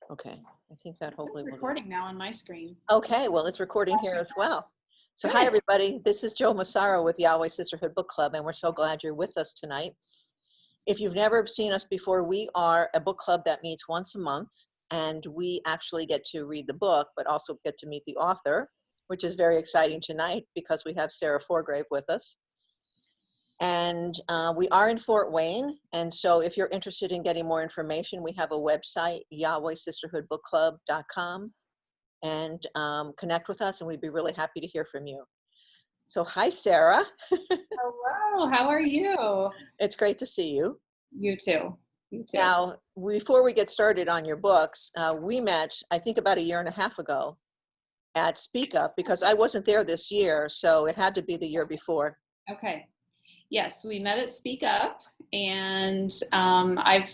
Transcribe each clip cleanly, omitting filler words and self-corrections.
Okay, I think that It's hopefully will. recording now on my screen. Okay, well, it's recording here as well. So hi, Good. everybody. This is Jo Massaro with Yahweh Sisterhood Book Club, and we're so glad you're with us tonight. If you've never seen us before, we are a book club that meets once a month, and we actually get to read the book, but also get to meet the author, which is very exciting tonight because we have Sarah Forgrave with us. And we are in Fort Wayne, and so if you're interested in getting more information, we have a website, YahwehSisterhoodBookClub.com, and connect with us, and we'd be really happy to hear from you. So hi, Sarah. Hello, how are you? It's great to see you. You too. You too. Now, before we get started on your books, we met, I think, about 1.5 years ago at Speak Up, because I wasn't there this year, so it had to be the year before. Okay. Yes, we met at Speak Up, and I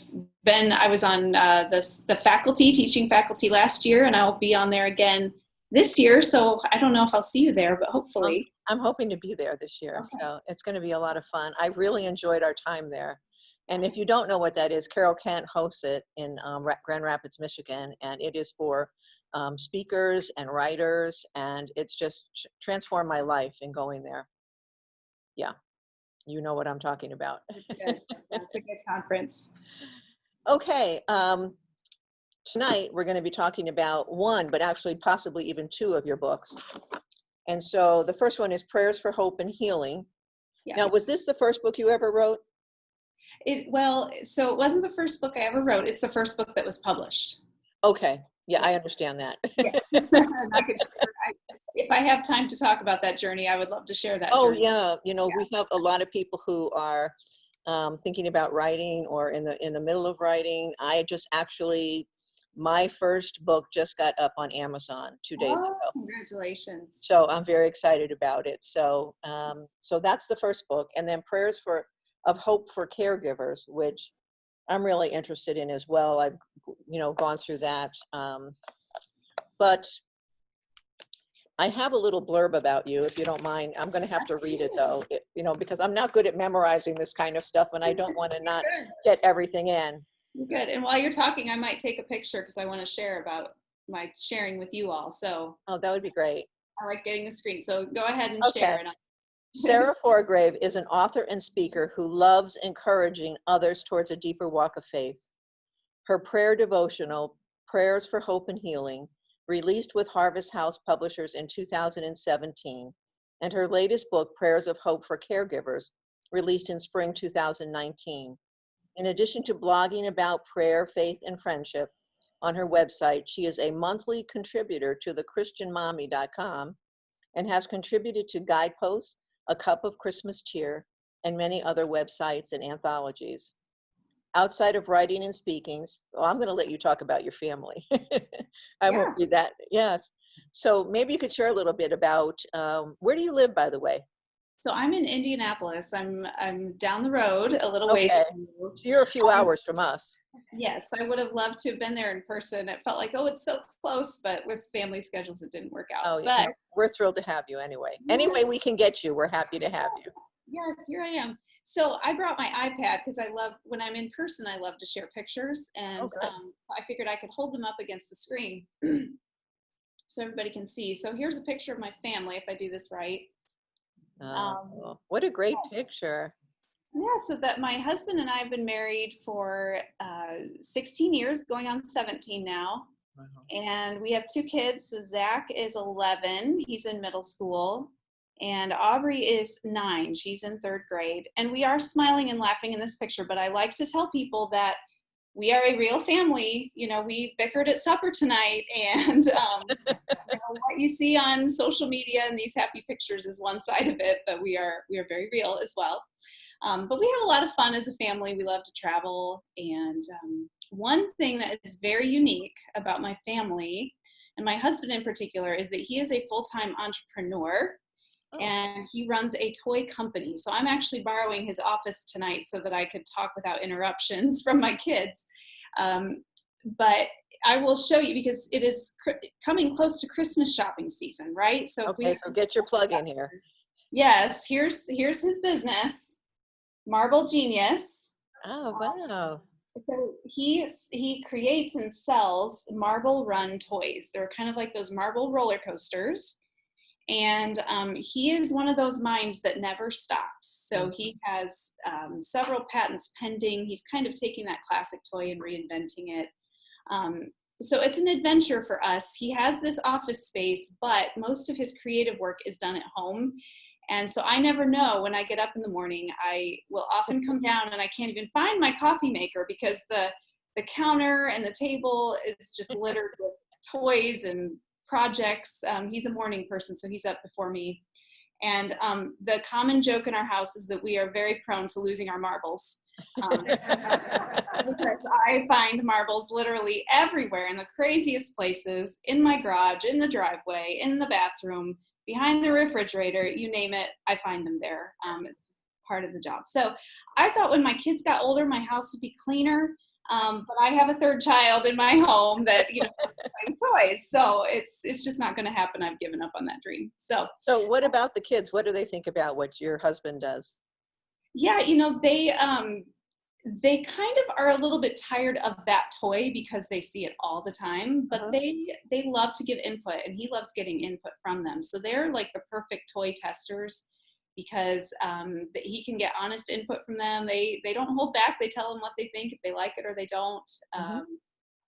was on the faculty, teaching faculty last year, and I'll be on there again this year, so I don't know if I'll see you there, but hopefully. I'm hoping to be there this year, Okay. so it's going to be a lot of fun. I really enjoyed our time there. And if you don't know what that is, Carol Kent hosts it in Grand Rapids, Michigan, and it is for speakers and writers, and it's just transformed my life in going there. Yeah, you know what I'm talking about. It's good. It's a good conference. Okay, tonight we're going to be talking about one, but actually possibly even two of your books. And so the first one is Prayers for Hope and Healing. Yes. Now, was this the first book you ever wrote? So it wasn't the first book I ever wrote. It's the first book that was published. Okay. Yeah, I understand that. Yes. If I have time to talk about that journey, I would love to share that journey. Yeah. You know, we have a lot of people who are thinking about writing or in the middle of writing. I just actually, my first book just got up on Amazon 2 days ago. Congratulations. So I'm very excited about it. So so that's the first book. And then Prayers of Hope for Caregivers, which I'm really interested in as well. I've, gone through that. But I have a little blurb about you, if you don't mind. I'm going to have to read it, though, because I'm not good at memorizing this kind of stuff, and I don't want to not get everything in. Good. And while you're talking, I might take a picture because I want to share about my sharing with you all. So, oh, that would be great. I like getting the screen. So go ahead and share. Sarah Forgrave is an author and speaker who loves encouraging others towards a deeper walk of faith. Her prayer devotional, Prayers for Hope and Healing, released with Harvest House Publishers in 2017, and her latest book, Prayers of Hope for Caregivers, released in spring 2019. In addition to blogging about prayer, faith, and friendship on her website, she is a monthly contributor to thechristianmommy.com and has contributed to Guideposts, A Cup of Christmas Cheer, and many other websites and anthologies. Outside of writing and speaking, I'm going to let you talk about your family. I won't read that. Yes. So maybe you could share a little bit about where do you live, by the way? So I'm in Indianapolis. I'm down the road a little ways from you. So you're a few hours from us. Yes, I would have loved to have been there in person. It felt like, it's so close, but with family schedules, it didn't work out. Oh, yeah. But we're thrilled to have you anyway. Any way we can get you, we're happy to have you. Yes, here I am. So I brought my iPad because I love, when I'm in person, I love to share pictures. And I figured I could hold them up against the screen so everybody can see. So here's a picture of my family, if I do this right. What a great picture. Yeah, so that my husband and I have been married for 16 years, going on 17 now. Wow. And we have 2 kids. So Zach is 11. He's in middle school. And Aubrey is 9. She's in 3rd grade. And we are smiling and laughing in this picture, but I like to tell people that we are a real family. We bickered at supper tonight, and what you see on social media and these happy pictures is one side of it, but we are very real as well. But we have a lot of fun as a family. We love to travel. And one thing that is very unique about my family, and my husband in particular, is that he is a full-time entrepreneur. And he runs a toy company. So I'm actually borrowing his office tonight so that I could talk without interruptions from my kids. But I will show you, because it is coming close to Christmas shopping season, right? So so get your plug in here. Yes, here's his business, Marble Genius. Oh, wow. So he creates and sells marble run toys. They're kind of like those marble roller coasters. And he is one of those minds that never stops. So he has several patents pending. He's kind of taking that classic toy and reinventing it. So it's an adventure for us. He has this office space, but most of his creative work is done at home. And so I never know when I get up in the morning. I will often come down and I can't even find my coffee maker because the counter and the table is just littered with toys and projects. He's a morning person, so he's up before me. And the common joke in our house is that we are very prone to losing our marbles. Because I find marbles literally everywhere in the craziest places, in my garage, in the driveway, in the bathroom, behind the refrigerator, you name it, I find them there. It's part of the job. So I thought when my kids got older, my house would be cleaner. But I have a third child in my home that, playing toys. So it's just not going to happen. I've given up on that dream. So what about the kids? What do they think about what your husband does? Yeah, they kind of are a little bit tired of that toy because they see it all the time, but they love to give input, and he loves getting input from them. So they're like the perfect toy testers because he can get honest input from them. They don't hold back. They tell them what they think, if they like it or they don't.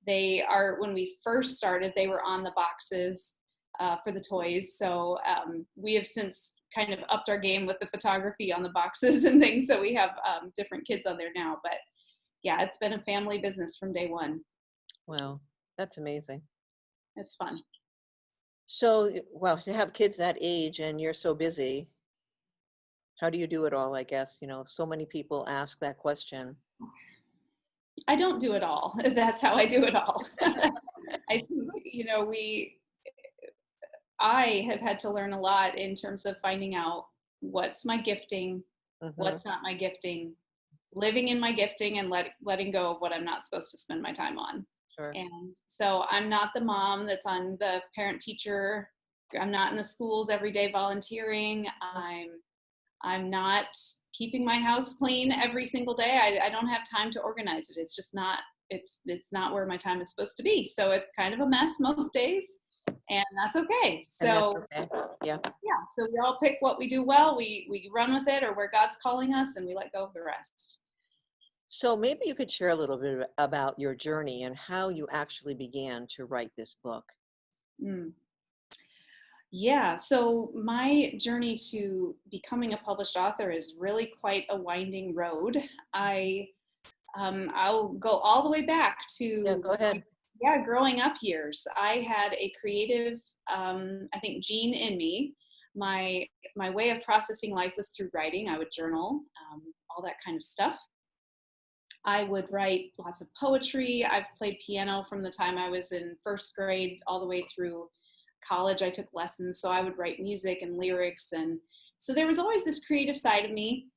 They are, when we first started, they were on the boxes for the toys. So we have since kind of upped our game with the photography on the boxes and things. So we have different kids on there now. But yeah, it's been a family business from day one. Wow, that's amazing. It's fun. So, well, to have kids that age and you're so busy, how do you do it all, I guess? So many people ask that question. I don't do it all. That's how I do it all. I think, I have had to learn a lot in terms of finding out what's my gifting, what's not my gifting, living in my gifting, and letting go of what I'm not supposed to spend my time on. Sure. And so I'm not the mom that's on the parent teacher. I'm not in the schools every day volunteering. I'm not keeping my house clean every single day. I don't have time to organize it. It's just not, it's not where my time is supposed to be. So it's kind of a mess most days. And that's okay. So Yeah. So we all pick what we do well. We run with it, or where God's calling us, and we let go of the rest. So maybe you could share a little bit about your journey and how you actually began to write this book. Yeah, so my journey to becoming a published author is really quite a winding road. I'll go all the way back to Go ahead. Growing up years. I had a creative, I think, gene in me. My way of processing life was through writing. I would journal, all that kind of stuff. I would write lots of poetry. I've played piano from the time I was in first grade all the way through college. I took lessons, so I would write music and lyrics. And so there was always this creative side of me.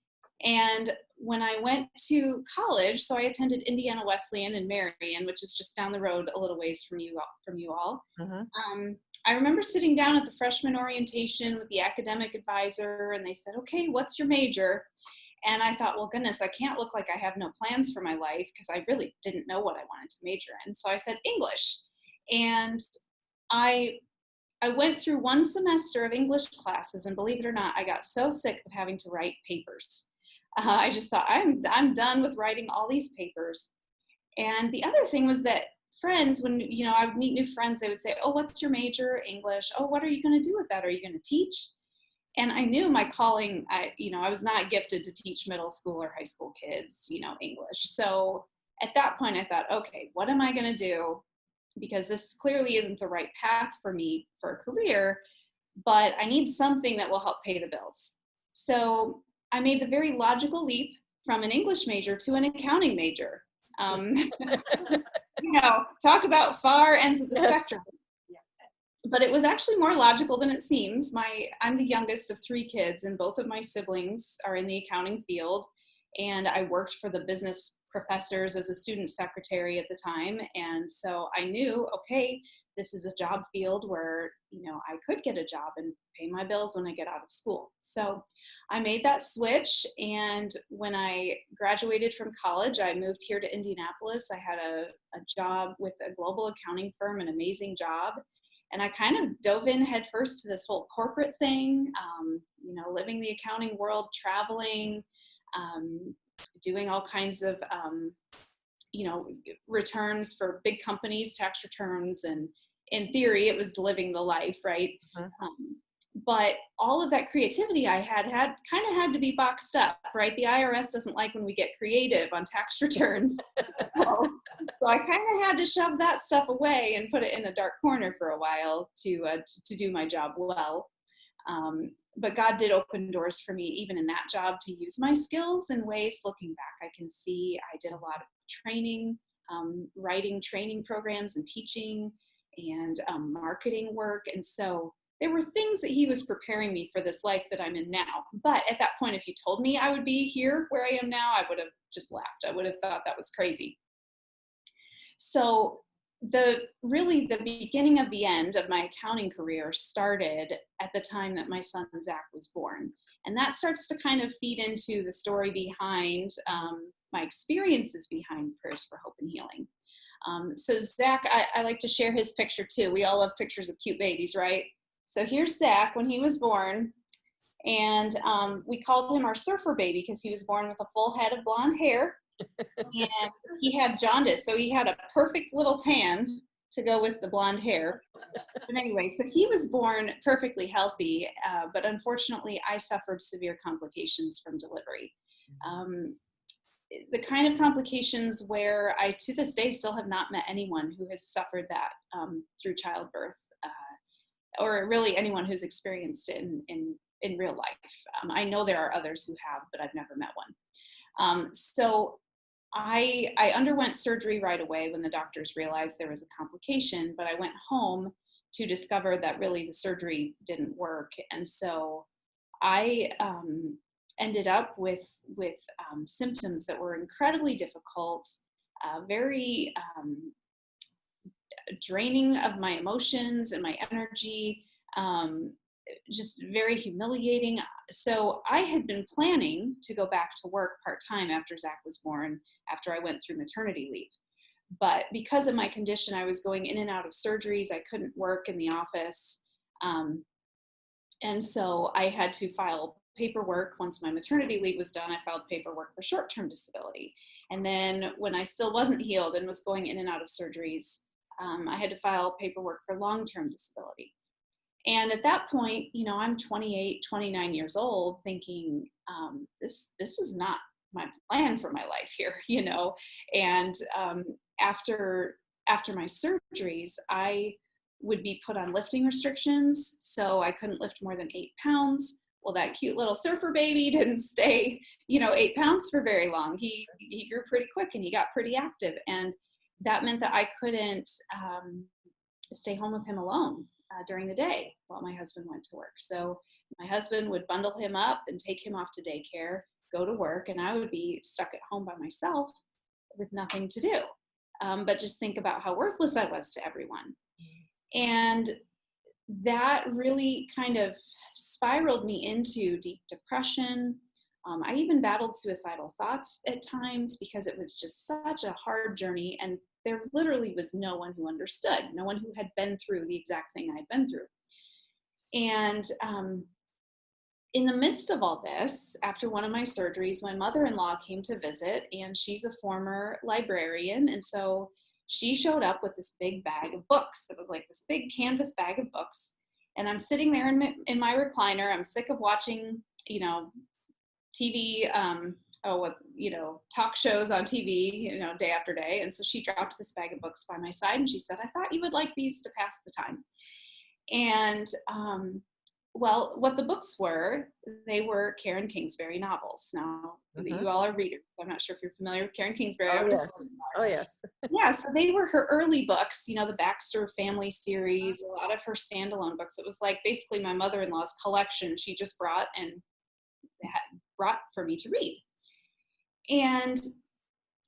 And when I went to college, so I attended Indiana Wesleyan in Marion, which is just down the road a little ways from you all. I remember sitting down at the freshman orientation with the academic advisor, and they said, "Okay, what's your major?" And I thought, well, goodness, I can't look like I have no plans for my life, because I really didn't know what I wanted to major in. So I said English. And I went through one semester of English classes, and believe it or not, I got so sick of having to write papers. I just thought, I'm done with writing all these papers. And the other thing was that friends, when I would meet new friends, they would say, "Oh, what's your major?" English. "Oh, what are you going to do with that? Are you going to teach?" And I knew my calling. I was not gifted to teach middle school or high school kids, English. So at that point, I thought, okay, what am I going to do? Because this clearly isn't the right path for me for a career, but I need something that will help pay the bills. So I made the very logical leap from an English major to an accounting major. Talk about far ends of the spectrum. But it was actually more logical than it seems. I'm the youngest of 3 kids, and both of my siblings are in the accounting field. And I worked for the business professors as a student secretary at the time. And so I knew, okay, this is a job field where, I could get a job and pay my bills when I get out of school. So I made that switch. And when I graduated from college, I moved here to Indianapolis. I had a job with a global accounting firm, an amazing job. And I kind of dove in headfirst to this whole corporate thing, living the accounting world, traveling, doing all kinds of, returns for big companies, tax returns. And in theory, it was living the life, right? But all of that creativity I had kind of be boxed up, right? The IRS doesn't like when we get creative on tax returns. So I kind of had to shove that stuff away and put it in a dark corner for a while to do my job well. But God did open doors for me, even in that job, to use my skills in ways. Looking back, I can see I did a lot of training, writing training programs and teaching and marketing work. And so there were things that he was preparing me for this life that I'm in now. But at that point, if you told me I would be here where I am now, I would have just laughed. I would have thought that was crazy. So the beginning of the end of my accounting career started at the time that my son Zach was born. And that starts to kind of feed into the story behind my experiences behind Prayers for Hope and Healing. So Zach, I like to share his picture too. We all love pictures of cute babies, right? So here's Zach when he was born. And we called him our surfer baby because he was born with a full head of blonde hair. And he had jaundice, so he had a perfect little tan to go with the blonde hair. But anyway, so he was born perfectly healthy, but unfortunately I suffered severe complications from delivery. The kind of complications where I to this day still have not met anyone who has suffered that through childbirth, or really anyone who's experienced it in real life. I know there are others who have, but I've never met one. So I underwent surgery right away when the doctors realized there was a complication, but I went home to discover that really the surgery didn't work. And so I ended up with symptoms that were incredibly difficult, very draining of my emotions and my energy, just very humiliating. So I had been planning to go back to work part-time after Zach was born, after I went through maternity leave. But because of my condition, I was going in and out of surgeries. I couldn't work in the office. And so I had to file paperwork. Once my maternity leave was done, I filed paperwork for short-term disability. And then when I still wasn't healed and was going in and out of surgeries, I had to file paperwork for long-term disability. And at that point, I'm 28, 29 years old thinking, this was not my plan for my life here, and after my surgeries, I would be put on lifting restrictions. So I couldn't lift more than 8 pounds. Well, that cute little surfer baby didn't stay, 8 pounds for very long. He grew pretty quick and he got pretty active. And that meant that I couldn't stay home with him alone during the day while my husband went to work. So my husband would bundle him up and take him off to daycare, go to work, and I would be stuck at home by myself with nothing to do. But just think about how worthless I was to everyone. And that really kind of spiraled me into deep depression. I even battled suicidal thoughts at times because it was just such a hard journey, and there literally was no one who understood, no one who had been through the exact thing I'd been through. And in the midst of all this, after one of my surgeries, my mother-in-law came to visit, and she's a former librarian. And so she showed up with this big bag of books. It was like this big canvas bag of books. And I'm sitting there in my recliner. I'm sick of watching, TV, talk shows on TV, day after day. And so she dropped this bag of books by my side and she said, "I thought you would like these to pass the time." And, well, what the books were, they were Karen Kingsbury novels. Now, you all are readers. I'm not sure if you're familiar with Karen Kingsbury. Oh, yes. Yeah, so they were her early books, the Baxter family series, a lot of her standalone books. It was like basically my mother-in-law's collection she just brought for me to read. And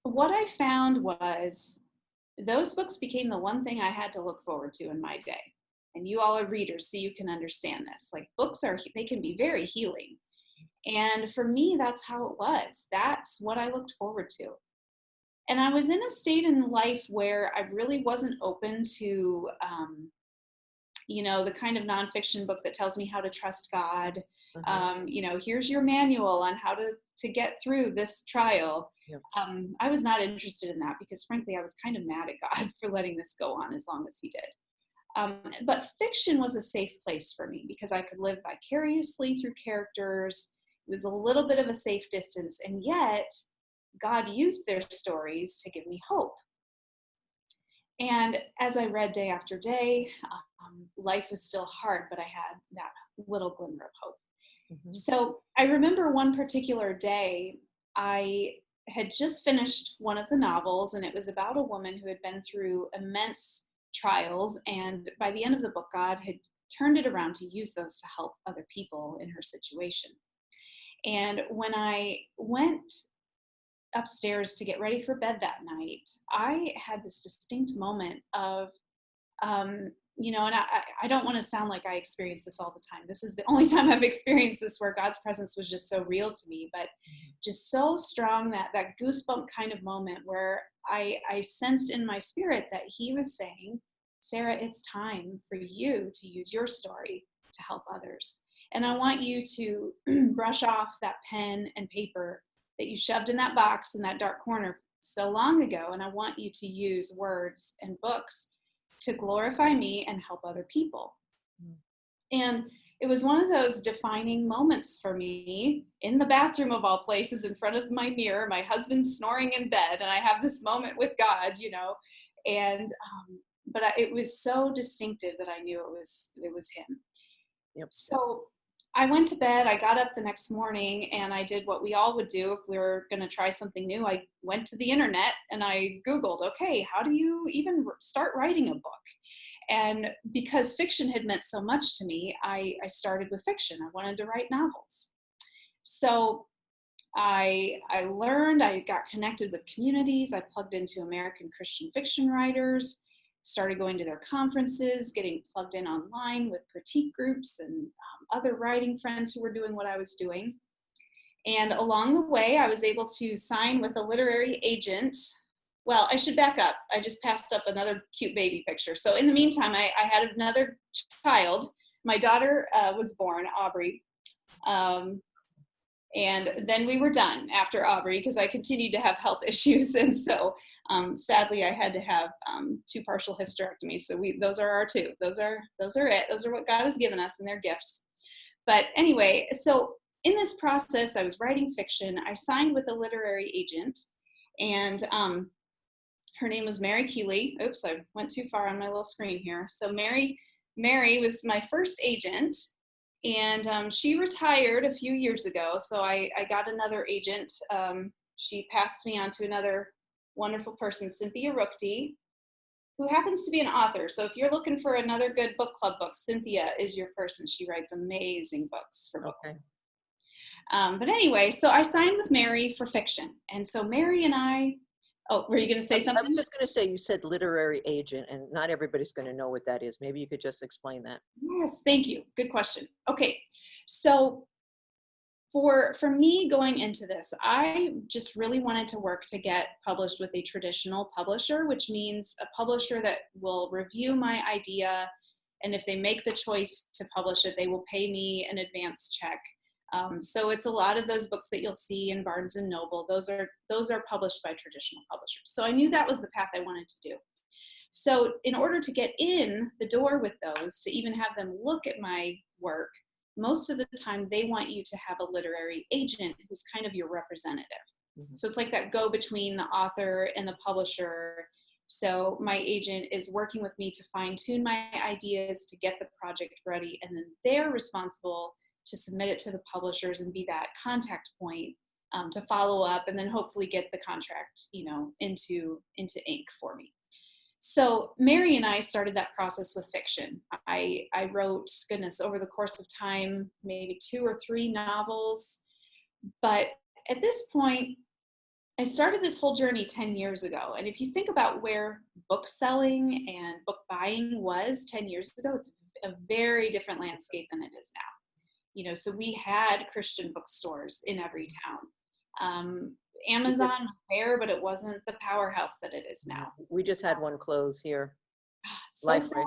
what I found was those books became the one thing I had to look forward to in my day. And you all are readers, so you can understand this. Like books they can be very healing. And for me, that's how it was. That's what I looked forward to. And I was in a state in life where I really wasn't open to, the kind of nonfiction book that tells me how to trust God. Here's your manual on how to get through this trial. Yep. I was not interested in that because frankly, I was kind of mad at God for letting this go on as long as he did. But fiction was a safe place for me because I could live vicariously through characters. It was a little bit of a safe distance, and yet God used their stories to give me hope. And as I read day after day, life was still hard, but I had that little glimmer of hope. Mm-hmm. So I remember one particular day, I had just finished one of the novels, and it was about a woman who had been through immense trials. And by the end of the book, God had turned it around to use those to help other people in her situation. And when I went upstairs to get ready for bed that night, I had this distinct moment of, and I don't want to sound like I experience this all the time. This is the only time I've experienced this where God's presence was just so real to me, but just so strong, that goosebump kind of moment where I sensed in my spirit that he was saying, Sarah, it's time for you to use your story to help others. And I want you to brush off that pen and paper that you shoved in that box in that dark corner so long ago. And I want you to use words and books to glorify me and help other people. And it was one of those defining moments for me in the bathroom of all places, in front of my mirror, my husband's snoring in bed, and I have this moment with God, but it was so distinctive that I knew it was him. Yep. So I went to bed, I got up the next morning, and I did what we all would do if we were going to try something new. I went to the internet and I Googled, okay, how do you even start writing a book? And because fiction had meant so much to me, I started with fiction. I wanted to write novels. So I learned, I got connected with communities, I plugged into American Christian fiction writers, started going to their conferences, getting plugged in online with critique groups and other writing friends who were doing what I was doing. And along the way, I was able to sign with a literary agent. Well, I should back up. I just passed up another cute baby picture. So in the meantime, I had another child. My daughter was born, Aubrey. And then we were done after Aubrey because I continued to have health issues. And so sadly, I had to have 2 partial hysterectomies. So those are our 2. Those are it. Those are what God has given us, and they're gifts. But anyway, so in this process, I was writing fiction. I signed with a literary agent, and her name was Mary Keeley. Oops, I went too far on my little screen here. So Mary was my first agent. And she retired a few years ago, so I got another agent. She passed me on to another wonderful person, Cynthia Rookty, who happens to be an author. So if you're looking for another good book club book, Cynthia is your person. She writes amazing books for book club. But anyway, so I signed with Mary for fiction. And so Mary and I, were you going to say something? I was just going to say, you said literary agent, and not everybody's going to know what that is. Maybe you could just explain that. Yes, thank you. Good question. Okay, so for me going into this, I just really wanted to work to get published with a traditional publisher, which means a publisher that will review my idea, and if they make the choice to publish it, they will pay me an advance check. So it's a lot of those books that you'll see in Barnes and Noble. Those are published by traditional publishers. So I knew that was the path I wanted to do. So in order to get in the door with those, to even have them look at my work, most of the time they want you to have a literary agent who's kind of your representative. Mm-hmm. So it's like that go between the author and the publisher. So my agent is working with me to fine tune my ideas, to get the project ready, and then they're responsible to submit it to the publishers and be that contact point to follow up, and then hopefully get the contract, into ink for me. So Mary and I started that process with fiction. I wrote, goodness, over the course of time, maybe 2 or 3 novels. But at this point, I started this whole journey 10 years ago. And if you think about where book selling and book buying was 10 years ago, it's a very different landscape than it is now. So we had Christian bookstores in every town. Amazon was there, but it wasn't the powerhouse that it is now. We just had one close here. So sad.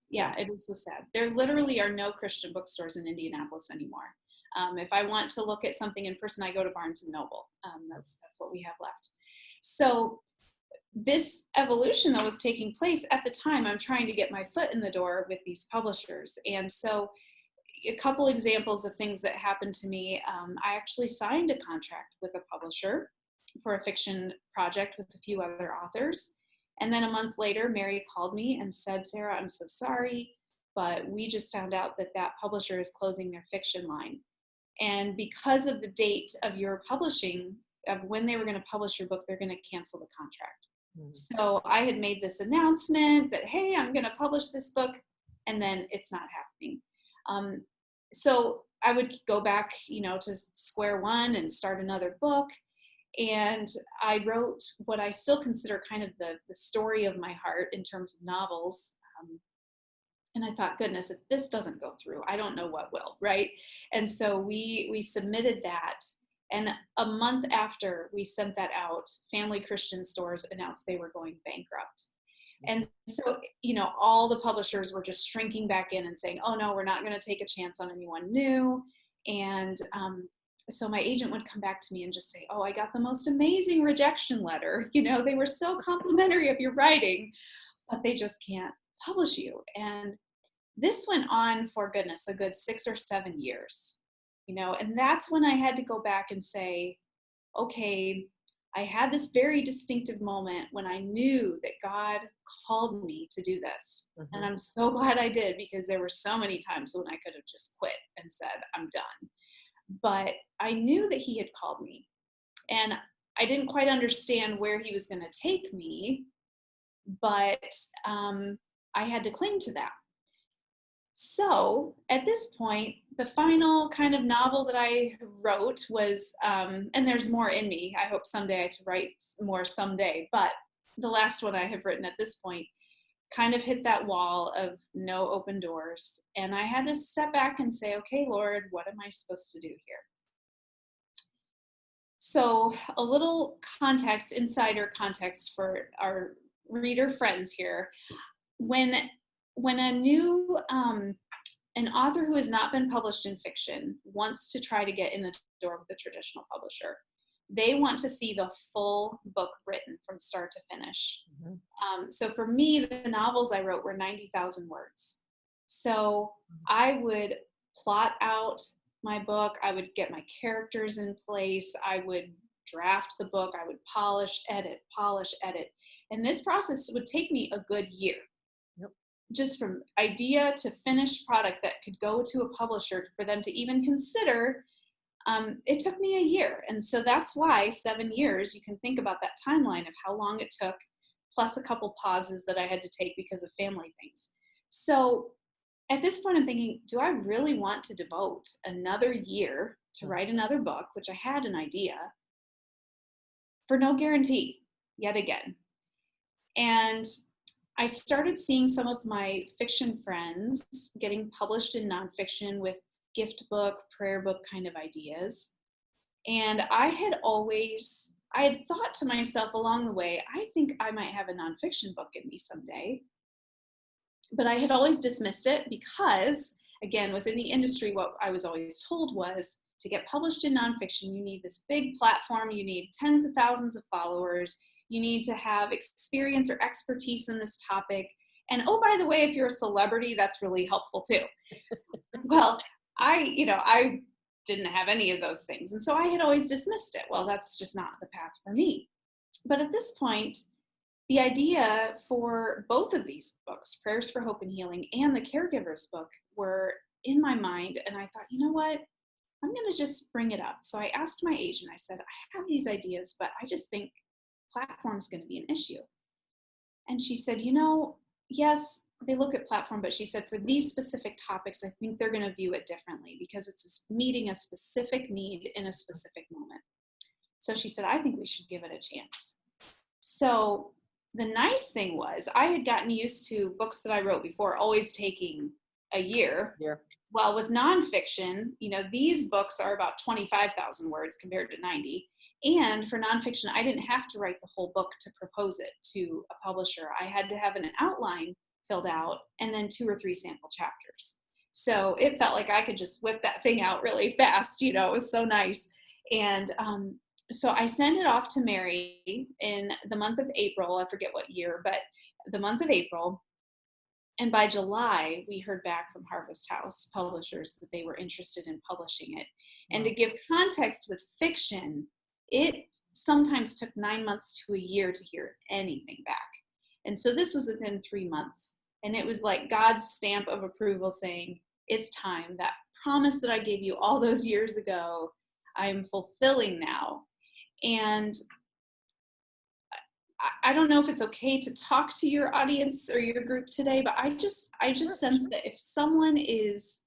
Yeah, it is so sad. There literally are no Christian bookstores in Indianapolis anymore. If I want to look at something in person, I go to Barnes and Noble. That's what we have left. So this evolution that was taking place at the time, I'm trying to get my foot in the door with these publishers. And so a couple examples of things that happened to me. I actually signed a contract with a publisher for a fiction project with a few other authors. And then a month later, Mary called me and said, Sarah, I'm so sorry, but we just found out that that publisher is closing their fiction line. And because of the date of your publishing, of when they were going to publish your book, they're going to cancel the contract. Mm-hmm. So I had made this announcement that, hey, I'm going to publish this book, and then it's not happening. So I would go back, to square one and start another book. And I wrote what I still consider kind of the story of my heart in terms of novels. And I thought, goodness, if this doesn't go through, I don't know what will, right? And so we submitted that. And a month after we sent that out, Family Christian Stores announced they were going bankrupt. And so, all the publishers were just shrinking back in and saying, oh no, we're not going to take a chance on anyone new. And so my agent would come back to me and just say, oh, I got the most amazing rejection letter. They were so complimentary of your writing, but they just can't publish you. And this went on for, goodness, a good 6 or 7 years, and that's when I had to go back and say, okay, I had this very distinctive moment when I knew that God called me to do this. Mm-hmm. And I'm so glad I did, because there were so many times when I could have just quit and said, I'm done. But I knew that he had called me, and I didn't quite understand where he was going to take me, but I had to cling to that. So at this point, the final kind of novel that I wrote was, and there's more in me, I hope someday to write more someday, but the last one I have written at this point kind of hit that wall of no open doors. And I had to step back and say, okay, Lord, what am I supposed to do here? So a little context, insider context for our reader friends here. When a new, an author who has not been published in fiction wants to try to get in the door with a traditional publisher, they want to see the full book written from start to finish. Mm-hmm. So for me, the novels I wrote were 90,000 words. So I would plot out my book. I would get my characters in place. I would draft the book. I would polish, edit. And this process would take me a good year. Yep. Just from idea to finished product that could go to a publisher for them to even consider. It took me a year. And so that's why 7 years, you can think about that timeline of how long it took, plus a couple pauses that I had to take because of family things. So at this point, I'm thinking, do I really want to devote another year to write another book, which I had an idea, for no guarantee yet again? And I started seeing some of my fiction friends getting published in nonfiction with gift book, prayer book kind of ideas. And I had thought to myself along the way, I think I might have a nonfiction book in me someday. But I had always dismissed it because, again, within the industry, what I was always told was, to get published in nonfiction, you need this big platform, you need tens of thousands of followers, you need to have experience or expertise in this topic. And oh, by the way, if you're a celebrity, that's really helpful too. Well, I didn't have any of those things. And so I had always dismissed it. Well, that's just not the path for me. But at this point, the idea for both of these books, Prayers for Hope and Healing and the Caregiver's book, were in my mind. And I thought, you know what? I'm going to just bring it up. So I asked my agent, I said, I have these ideas, but I just think platform's going to be an issue. And she said, yes, they look at platform, but she said, for these specific topics, I think they're going to view it differently because it's meeting a specific need in a specific moment. So she said, I think we should give it a chance. So the nice thing was I had gotten used to books that I wrote before always taking a year. Yeah. Well, with nonfiction, these books are about 25,000 words compared to 90. And for nonfiction, I didn't have to write the whole book to propose it to a publisher. I had to have an outline filled out and then 2 or 3 sample chapters. So it felt like I could just whip that thing out really fast. It was so nice. And so I sent it off to Mary in the month of April. I forget what year, but the month of April. And by July, we heard back from Harvest House publishers that they were interested in publishing it. And to give context with fiction, it sometimes took 9 months to a year to hear anything back. And so this was within 3 months. And it was like God's stamp of approval saying, it's time. That promise that I gave you all those years ago, I am fulfilling now. And I don't know if it's okay to talk to your audience or your group today, but I just sense that if someone is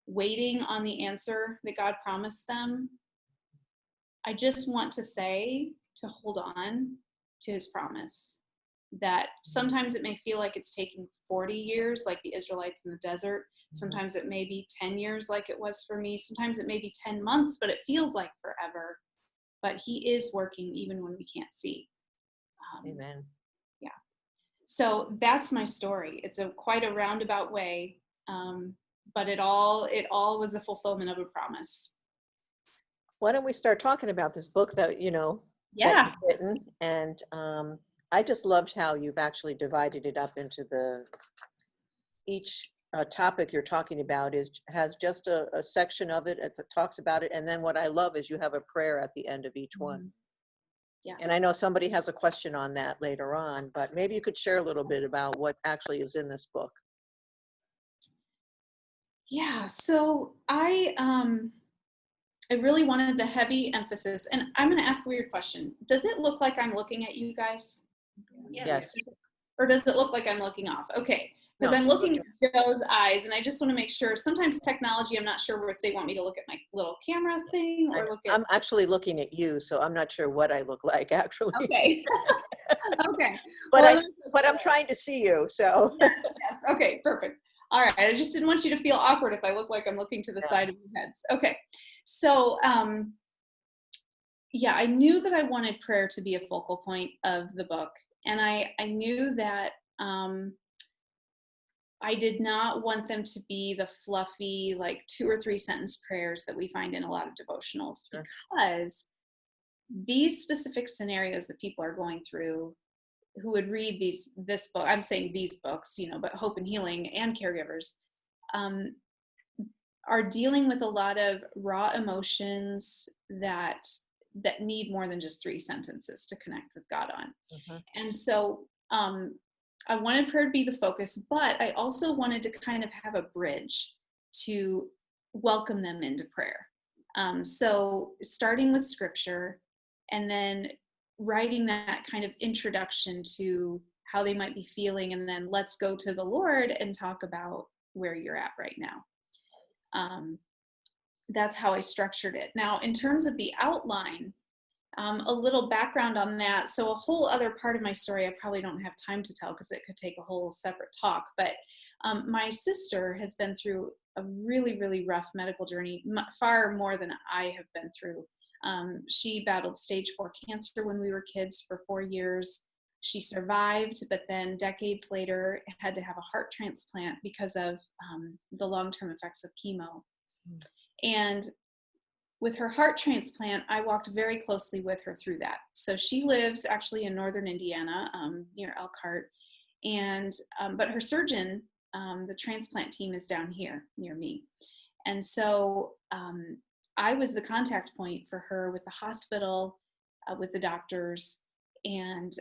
waiting on the answer that God promised them, I just want to say to hold on to his promise. That sometimes it may feel like it's taking 40 years, like the Israelites in the desert. Sometimes it may be 10 years like it was for me. Sometimes it may be 10 months, but it feels like forever. But he is working even when we can't see. Amen. Yeah. So that's my story. It's quite a roundabout way, but it all was the fulfillment of a promise. Why don't we start talking about this book that that you've written? And I just loved how you've actually divided it up into each topic you're talking about has just a section of it that talks about it, and then what I love is you have a prayer at the end of each one. Yeah. And I know somebody has a question on that later on, but maybe you could share a little bit about what actually is in this book. Yeah, so I really wanted the heavy emphasis, and I'm going to ask a weird question. Does it look like I'm looking at you guys? Yes. Or does it look like I'm looking off? Okay, because I'm looking at Joe's eyes, and I just want to make sure. Sometimes technology, I'm not sure if they want me to look at my little camera thing or look at. I'm actually looking at you, so I'm not sure what I look like actually. Okay. Okay. But I'm trying to see you, so. Yes. Okay, perfect. All right. I just didn't want you to feel awkward if I look like I'm looking to the side of your heads. Okay. So, yeah, I knew that I wanted prayer to be a focal point of the book. And I knew that I did not want them to be the fluffy, like 2 or 3 sentence prayers that we find in a lot of devotionals, because these specific scenarios that people are going through who would read this book, I'm saying these books, but Hope and Healing and Caregivers, are dealing with a lot of raw emotions that need more than just 3 sentences to connect with God on. And so I wanted prayer to be the focus, but I also wanted to kind of have a bridge to welcome them into prayer. So starting with scripture and then writing that kind of introduction to how they might be feeling, and then let's go to the Lord and talk about where you're at right now. That's how I structured it. Now, in terms of the outline, a little background on that. So a whole other part of my story I probably don't have time to tell because it could take a whole separate talk, but my sister has been through a really, really rough medical journey, far more than I have been through. She battled stage 4 cancer when we were kids for 4 years. She survived, but then decades later had to have a heart transplant because of the long-term effects of chemo. And with her heart transplant, I walked very closely with her through that. So she lives actually in northern Indiana, near Elkhart, and but her surgeon, the transplant team, is down here near me. And so I was the contact point for her with the hospital, with the doctors, and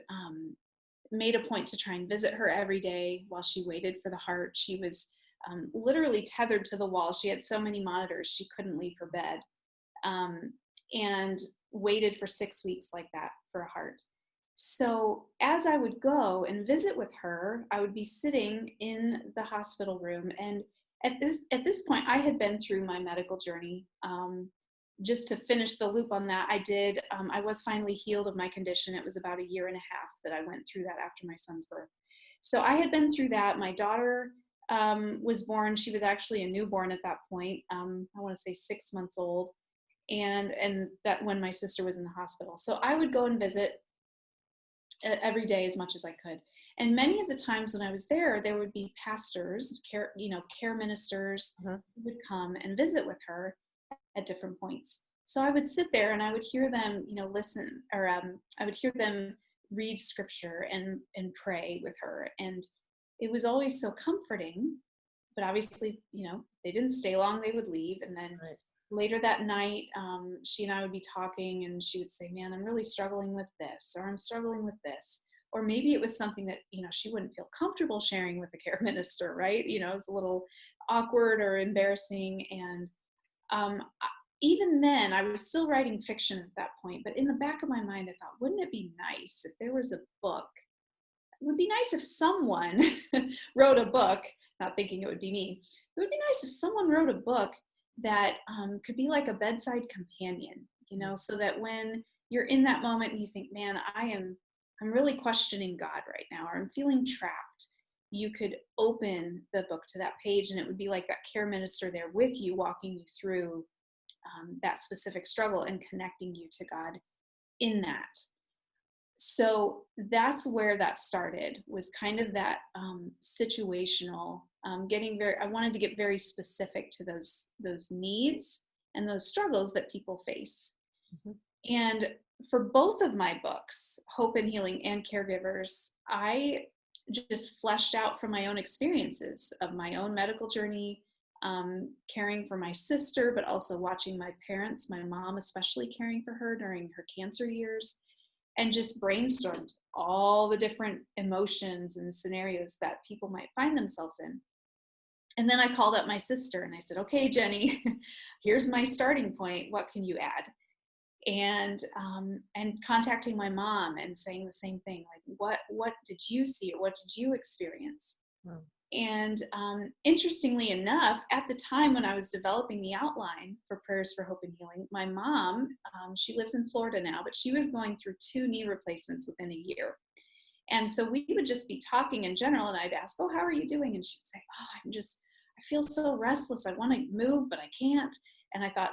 made a point to try and visit her every day while she waited for the heart. She was literally tethered to the wall. She had so many monitors, she couldn't leave her bed, and waited for 6 weeks like that for a heart. So as I would go and visit with her, I would be sitting in the hospital room. And at this point, I had been through my medical journey. just to finish the loop on that, I was finally healed of my condition. It was about 1.5 years that I went through that after my son's birth. So I had been through that. My daughter was born. She was actually a newborn at that point. I want to say 6 months old. And that when my sister was in the hospital. So I would go and visit every day as much as I could. And many of the times when I was there would be pastors, care ministers who would come and visit with her at different points. So I would sit there and I would hear them, listen, or I would hear them read scripture and pray with her. And it was always so comforting, but obviously, they didn't stay long, they would leave. And then later that night, she and I would be talking and she would say, man, I'm really struggling with this, or I'm struggling with this. Or maybe it was something that, she wouldn't feel comfortable sharing with the care minister, right? It was a little awkward or embarrassing. And even then, I was still writing fiction at that point. But in the back of my mind, I thought, wouldn't it be nice if there was a book? It would be nice if someone wrote a book, not thinking it would be me. It would be nice if someone wrote a book that could be like a bedside companion, so that when you're in that moment and you think, man, I'm really questioning God right now, or I'm feeling trapped, you could open the book to that page and it would be like that care minister there with you, walking you through that specific struggle and connecting you to God in that. So that's where that started, was kind of that situational, I wanted to get very specific to those needs and those struggles that people face. And for both of my books, Hope and Healing and Caregivers, I just fleshed out from my own experiences of my own medical journey, caring for my sister, but also watching my parents, my mom especially, caring for her during her cancer years, and just brainstormed all the different emotions and scenarios that people might find themselves in. And then I called up my sister and I said, okay, Jenny, here's my starting point. What can you add? And contacting my mom and saying the same thing, like, what did you see, or what did you experience? Wow. And interestingly enough, at the time when I was developing the outline for Prayers for Hope and Healing, my mom, she lives in Florida now, but she was going through 2 knee replacements within a year. And so we would just be talking in general, and I'd ask, oh, how are you doing? And she'd say, oh, I feel so restless. I want to move, but I can't. And I thought,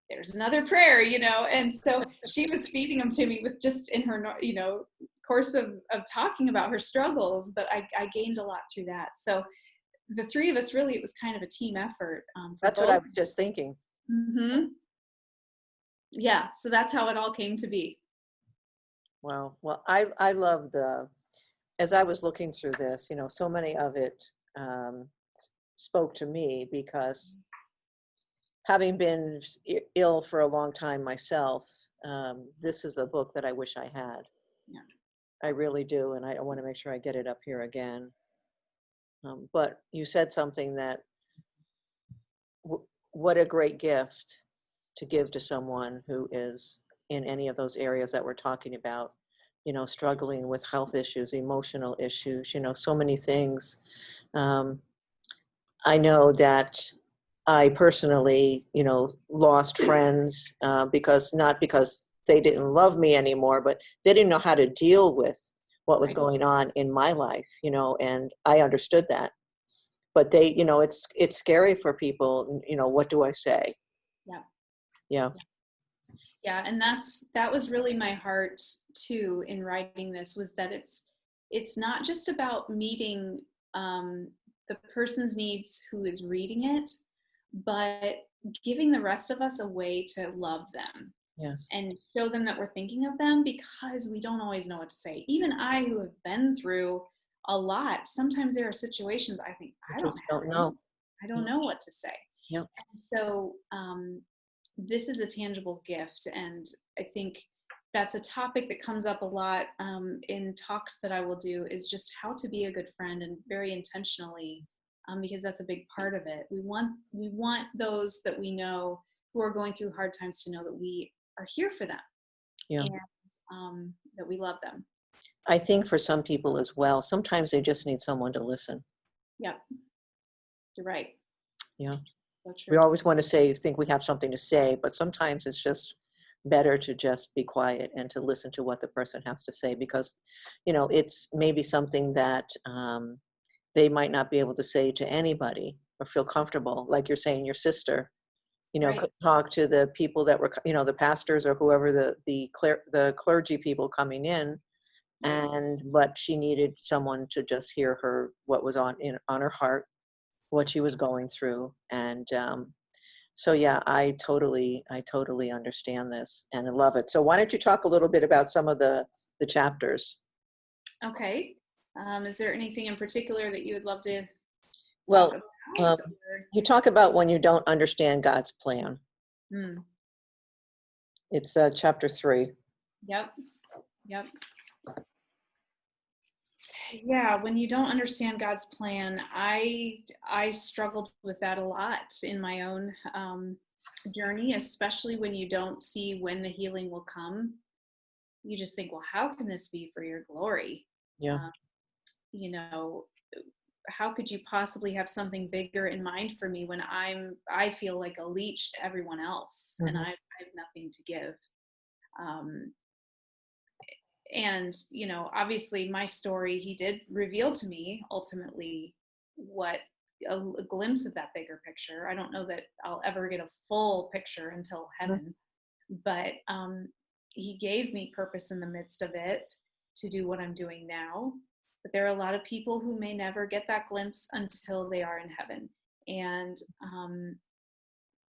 there's another prayer, and so she was feeding them to me with just in her, course of talking about her struggles, but I gained a lot through that. So the 3 of us, really, it was kind of a team effort. That's both. What I was just thinking. Mm-hmm. Yeah, so that's how it all came to be. Wow. Well, I love as I was looking through this, so many of it spoke to me, because having been ill for a long time myself, this is a book that I wish I had. Yeah. I really do, and I want to make sure I get it up here again. But you said something that, what a great gift to give to someone who is in any of those areas that we're talking about, struggling with health issues, emotional issues, so many things. I know that I personally, lost friends not because they didn't love me anymore, but they didn't know how to deal with what was going on in my life, and I understood that. But they, it's scary for people, what do I say? Yeah. Yeah. Yeah, and that was really my heart too in writing this, was that it's not just about meeting the person's needs who is reading it, but giving the rest of us a way to love them. Yes. And show them that we're thinking of them, because we don't always know what to say. Even I, who have been through a lot, sometimes there are situations I think, I don't know. I don't know what to say. Yep. And so this is a tangible gift. And I think that's a topic that comes up a lot in talks that I will do, is just how to be a good friend, and very intentionally, because that's a big part of it. We want those that we know who are going through hard times to know that we are here for them. Yeah. And that we love them. I think for some people as well, sometimes they just need someone to listen. Yeah, you're right. Yeah. So We true. always want to say, think we have something to say, but sometimes it's just better to just be quiet and to listen to what the person has to say, because, it's maybe something that they might not be able to say to anybody or feel comfortable. Like you're saying, your sister, Right. could talk to the people that were, the pastors or whoever the clergy people coming in, Right. but she needed someone to just hear her, what was on her heart, what she was going through. And so yeah, I totally understand this and I love it. So why don't you talk a little bit about some of the chapters? Okay. Is there anything in particular that you would love to talk Well, about? um, you talk about when you don't understand God's plan. Hmm. It's chapter 3. Yep. Yep. Yeah, when you don't understand God's plan, I struggled with that a lot in my own journey, especially when you don't see when the healing will come. You just think, well, how can this be for your glory? Yeah. Um, you know, how could you possibly have something bigger in mind for me when I feel like a leech to everyone else, and Mhm. I have nothing to give. Um, and obviously my story, he did reveal to me ultimately what a glimpse of that bigger picture. I don't know that I'll ever get a full picture until Mhm. heaven, but he gave me purpose in the midst of it to do what I'm doing now. But there are a lot of people who may never get that glimpse until they are in heaven. And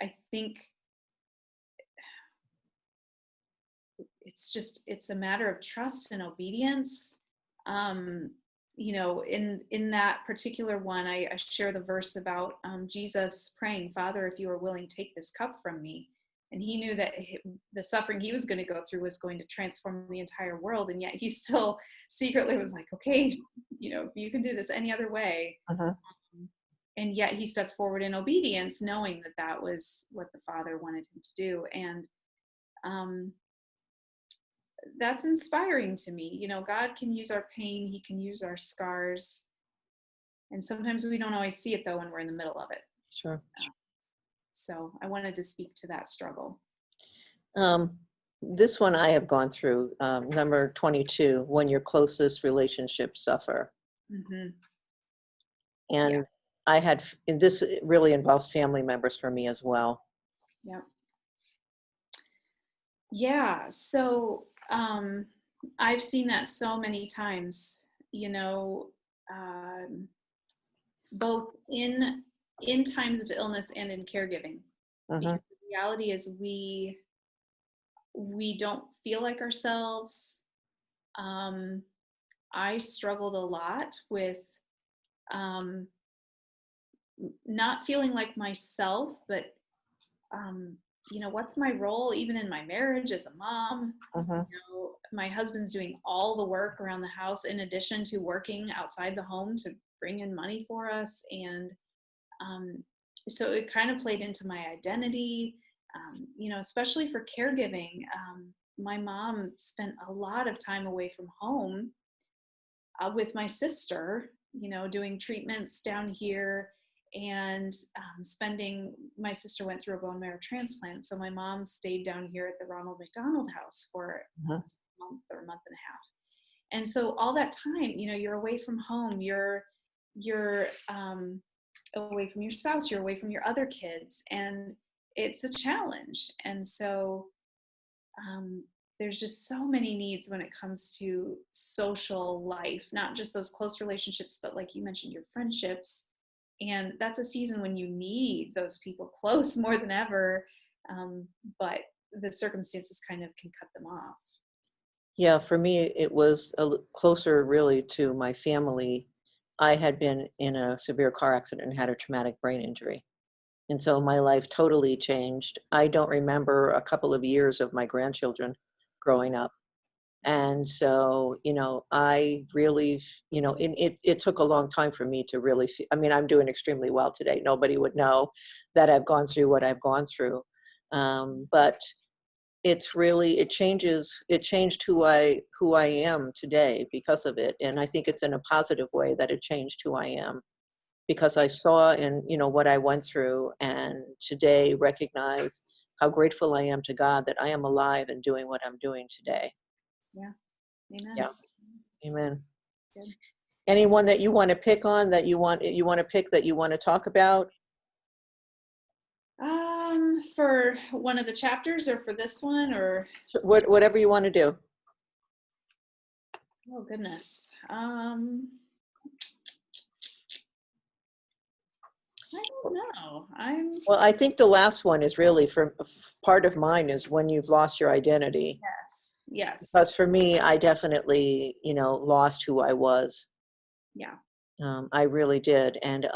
I think it's a matter of trust and obedience. um in that particular one, I share the verse about Jesus praying, Father, if you are willing, take this cup from me. And he knew that the suffering he was going to go through was going to transform the entire world, and yet he still secretly was like, okay, you can do this any other way. Mhm. And yet he stepped forward in obedience, knowing that that was what the Father wanted him to do. And um that's inspiring to me. God can use our pain, he can use our scars. And sometimes we don't always see it though when we're in the middle of it. Sure. So I wanted to speak to that struggle. Um, this one I have gone through, number 22, when your closest relationships suffer. Hmm. Yeah. And and this really involves family members for me as well. Yeah. Yeah. So I've seen that so many times, um, both in times of illness and in caregiving. Hmm. Because the reality is we don't feel like ourselves. um, I struggled a lot with um, not feeling like myself, but what's my role even in my marriage as a mom? Hmm. My husband's doing all the work around the house in addition to working outside the home to bring in money for us. And um, so it kind of played into my identity, especially for caregiving. My mom spent a lot of time away from home with my sister, doing treatments down here, and my sister went through a bone marrow transplant. So my mom stayed down here at the Ronald McDonald House for Hmm. a month or a month and a half. And so all that time, you're away from home, you're away from your spouse, you're away from your other kids, and it's a challenge. And so um, there's just so many needs when it comes to social life, not just those close relationships, but like you mentioned, your friendships. And that's a season when you need those people close more than ever. But the circumstances kind of can cut them off. Yeah, for me, it was closer really to my family. I had been in a severe car accident and had a traumatic brain injury. And so my life totally changed. I don't remember a couple of years of my grandchildren growing up. And so, I really, it took a long time for me to really, I mean, I'm doing extremely well today. Nobody would know that I've gone through what I've gone through. But it changed who I am today because of it. And I think it's in a positive way that it changed who I am. because I saw in, what I went through, and today recognize how grateful I am to God that I am alive and doing what I'm doing today. Yeah. Amen. Yeah. Amen. Good. Anyone that you want to pick on, that you want to pick, that you want to talk about? For one of the chapters, or for this one, or Whatever you want to do. oh goodness. I don't know. Well, I think the last one is really, for part of mine, is when you've lost your identity. Yes. Because for me, I definitely, lost who I was. Yeah. I really did. And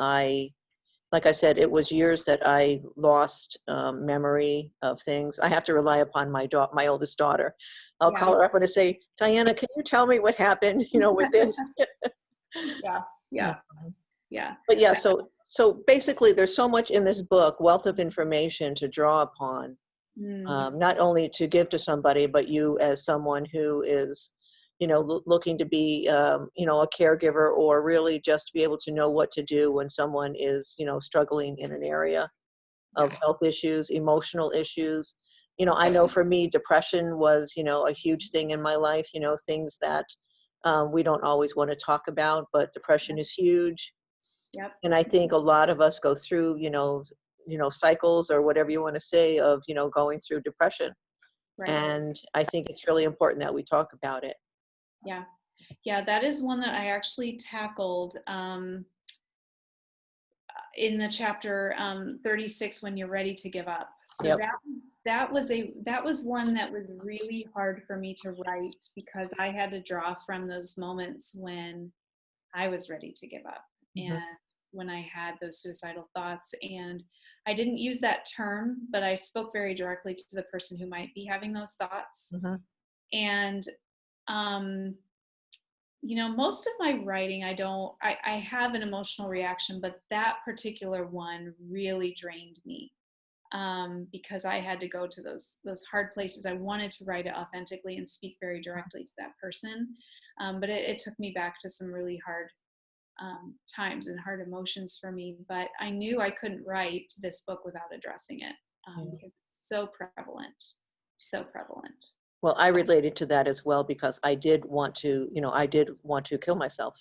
like I said, it was years that I lost memory of things. I have to rely upon my oldest daughter. I'll call her up and say, Diana, can you tell me what happened, with this? Yeah. But yeah, so basically there's so much in this book, wealth of information to draw upon, not only to give to somebody, but you as someone who is, looking to be, a caregiver, or really just to be able to know what to do when someone is, struggling in an area of health issues, emotional issues. I know for me, depression was, a huge thing in my life, things that we don't always want to talk about, but depression is huge. Yep. And I think a lot of us go through, cycles, or whatever you want to say, of, going through depression. Right. And I think it's really important that we talk about it. Yeah. Yeah. That is one that I actually tackled in the chapter 36, when you're ready to give up. So that was one that was really hard for me to write, because I had to draw from those moments when I was ready to give up, and when I had those suicidal thoughts. And I didn't use that term, but I spoke very directly to the person who might be having those thoughts. And most of my writing, I have an emotional reaction, but that particular one really drained me, because I had to go to those hard places. I wanted to write it authentically and speak very directly to that person, but it took me back to some really hard times and hard emotions for me. But I knew I couldn't write this book without addressing it, because it's so prevalent. Well, I related to that as well, because I did want to kill myself.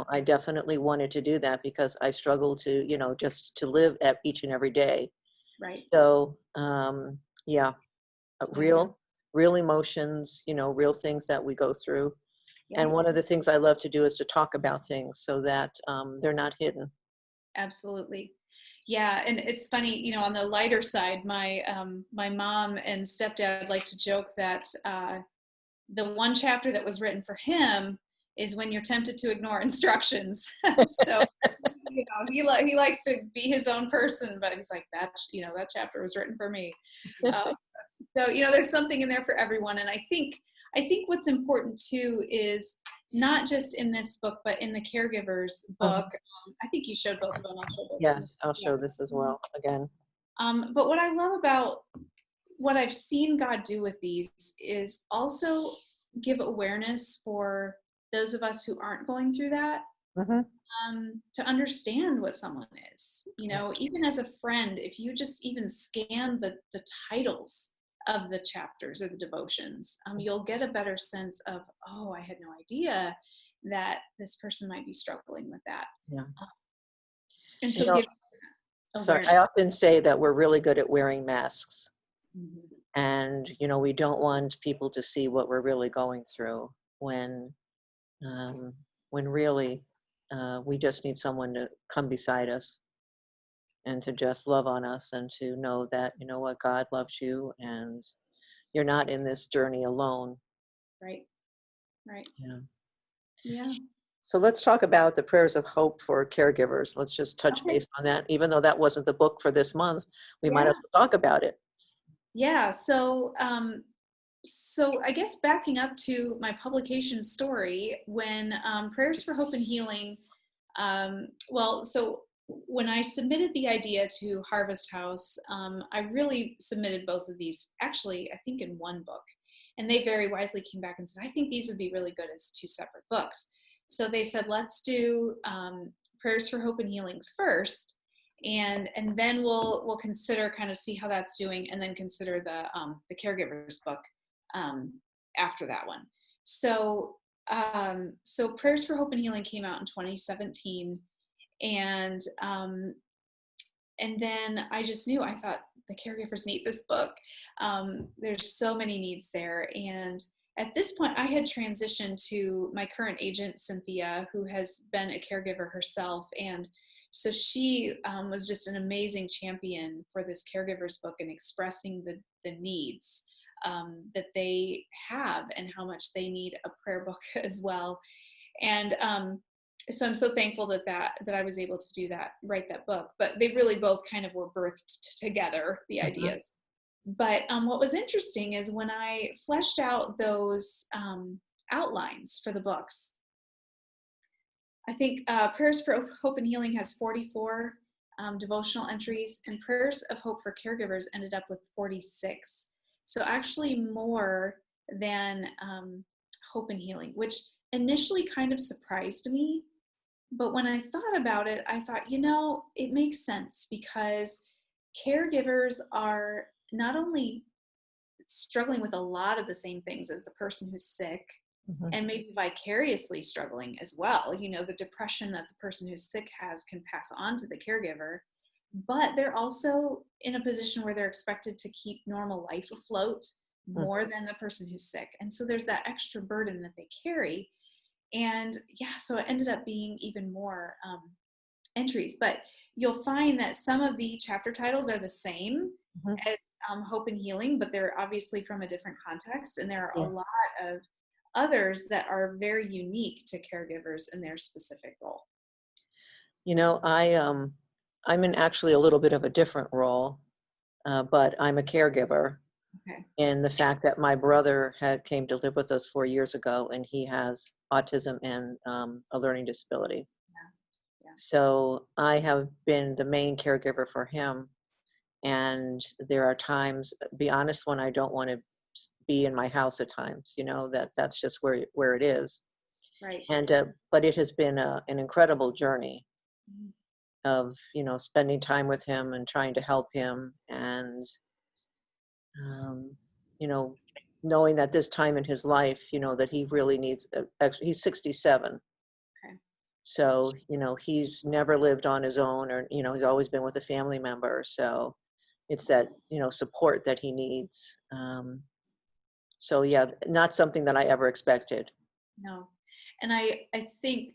I definitely wanted to do that, because I struggled to, just to live at each and every day. Right. So, real emotions, real things that we go through. Yeah. And one of the things I love to do is to talk about things, so that they're not hidden. Absolutely. Yeah. And it's funny, on the lighter side, my mom and stepdad like to joke that the one chapter that was written for him is when you're tempted to ignore instructions. So, he likes to be his own person, but he's like, that chapter was written for me. So, there's something in there for everyone. And I think what's important too is not just in this book, but in the caregiver's book. I think you showed both of them. I'll show both. Yes, I'll show this as well again. But what I love about what I've seen God do with these is also give awareness for those of us who aren't going through that, to understand what someone is. Even as a friend, if you just even scan the titles of the chapters or the devotions, you'll get a better sense of, oh, I had no idea that this person might be struggling with that. Yeah. And so sorry, I often say that we're really good at wearing masks. And, we don't want people to see what we're really going through, when really we just need someone to come beside us and to just love on us, and to know that, what, God loves you, and you're not in this journey alone. Right. Yeah. So let's talk about the prayers of hope for caregivers. Let's just touch base on that. Even though that wasn't the book for this month, we might as well talk about it. Yeah. So I guess backing up to my publication story, when Prayers for Hope and Healing, so when I submitted the idea to Harvest House, I really submitted both of these, actually, I think in one book. And they very wisely came back and said, I think these would be really good as two separate books. So they said, let's do Prayers for Hope and Healing first, and then we'll consider, kind of see how that's doing, and then consider the Caregivers book after that one. So Prayers for Hope and Healing came out in 2017, and then I just knew, I thought the caregivers need this book. There's so many needs there. And at this point, I had transitioned to my current agent, Cynthia, who has been a caregiver herself. And so she was just an amazing champion for this caregivers book and expressing the needs that they have and how much they need a prayer book as well. And so I'm so thankful that I was able to do that, write that book. But they really both kind of were birthed together, the ideas. But what was interesting is when I fleshed out those outlines for the books, I think Prayers for Hope and Healing has 44 devotional entries, and Prayers of Hope for Caregivers ended up with 46. So actually more than Hope and Healing, which initially kind of surprised me. But when I thought about it, I thought, it makes sense, because caregivers are not only struggling with a lot of the same things as the person who's sick, and maybe vicariously struggling as well. The depression that the person who's sick has can pass on to the caregiver, but they're also in a position where they're expected to keep normal life afloat more than the person who's sick. And so there's that extra burden that they carry. And so it ended up being even more entries. But you'll find that some of the chapter titles are the same as Hope and Healing, but they're obviously from a different context. And there are a lot of others that are very unique to caregivers in their specific role. I'm in actually a little bit of a different role, but I'm a caregiver. Okay. And the fact that my brother came to live with us 4 years ago, and he has autism and a learning disability. Yeah. So I have been the main caregiver for him. And there are times, be honest, when I don't want to be in my house at times, that's just where it is. Right. And, but it has been an incredible journey of, spending time with him and trying to help him. And, knowing that this time in his life, that he really needs, he's 67. Okay. So, he's never lived on his own, or, he's always been with a family member. So it's that, support that he needs. So yeah, not something that I ever expected. No. And I think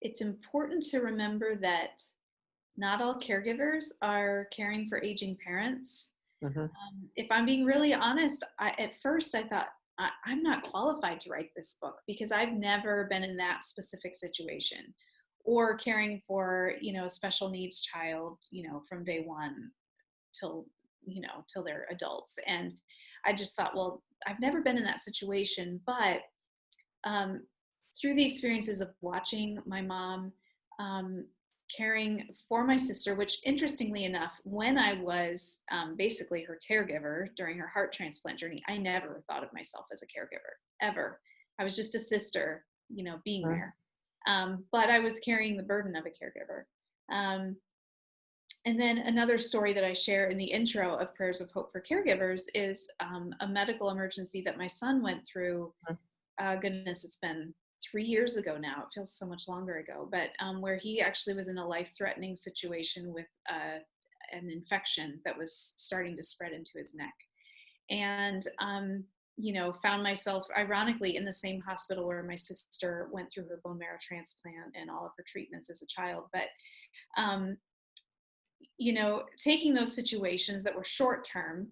it's important to remember that not all caregivers are caring for aging parents. If I'm being really honest, at first I thought, I'm not qualified to write this book, because I've never been in that specific situation, or caring for, a special needs child, from day one till they're adults. And I just thought, well, I've never been in that situation. But through the experiences of watching my mom caring for my sister, which interestingly enough, when I was basically her caregiver during her heart transplant journey, I never thought of myself as a caregiver, ever. I was just a sister, being there. But I was carrying the burden of a caregiver. And then another story that I share in the intro of Prayers of Hope for Caregivers is a medical emergency that my son went through. Goodness, it's been 3 years ago now. It feels so much longer ago, but where he actually was in a life-threatening situation with an infection that was starting to spread into his neck. And, found myself ironically in the same hospital where my sister went through her bone marrow transplant and all of her treatments as a child. But, taking those situations that were short-term,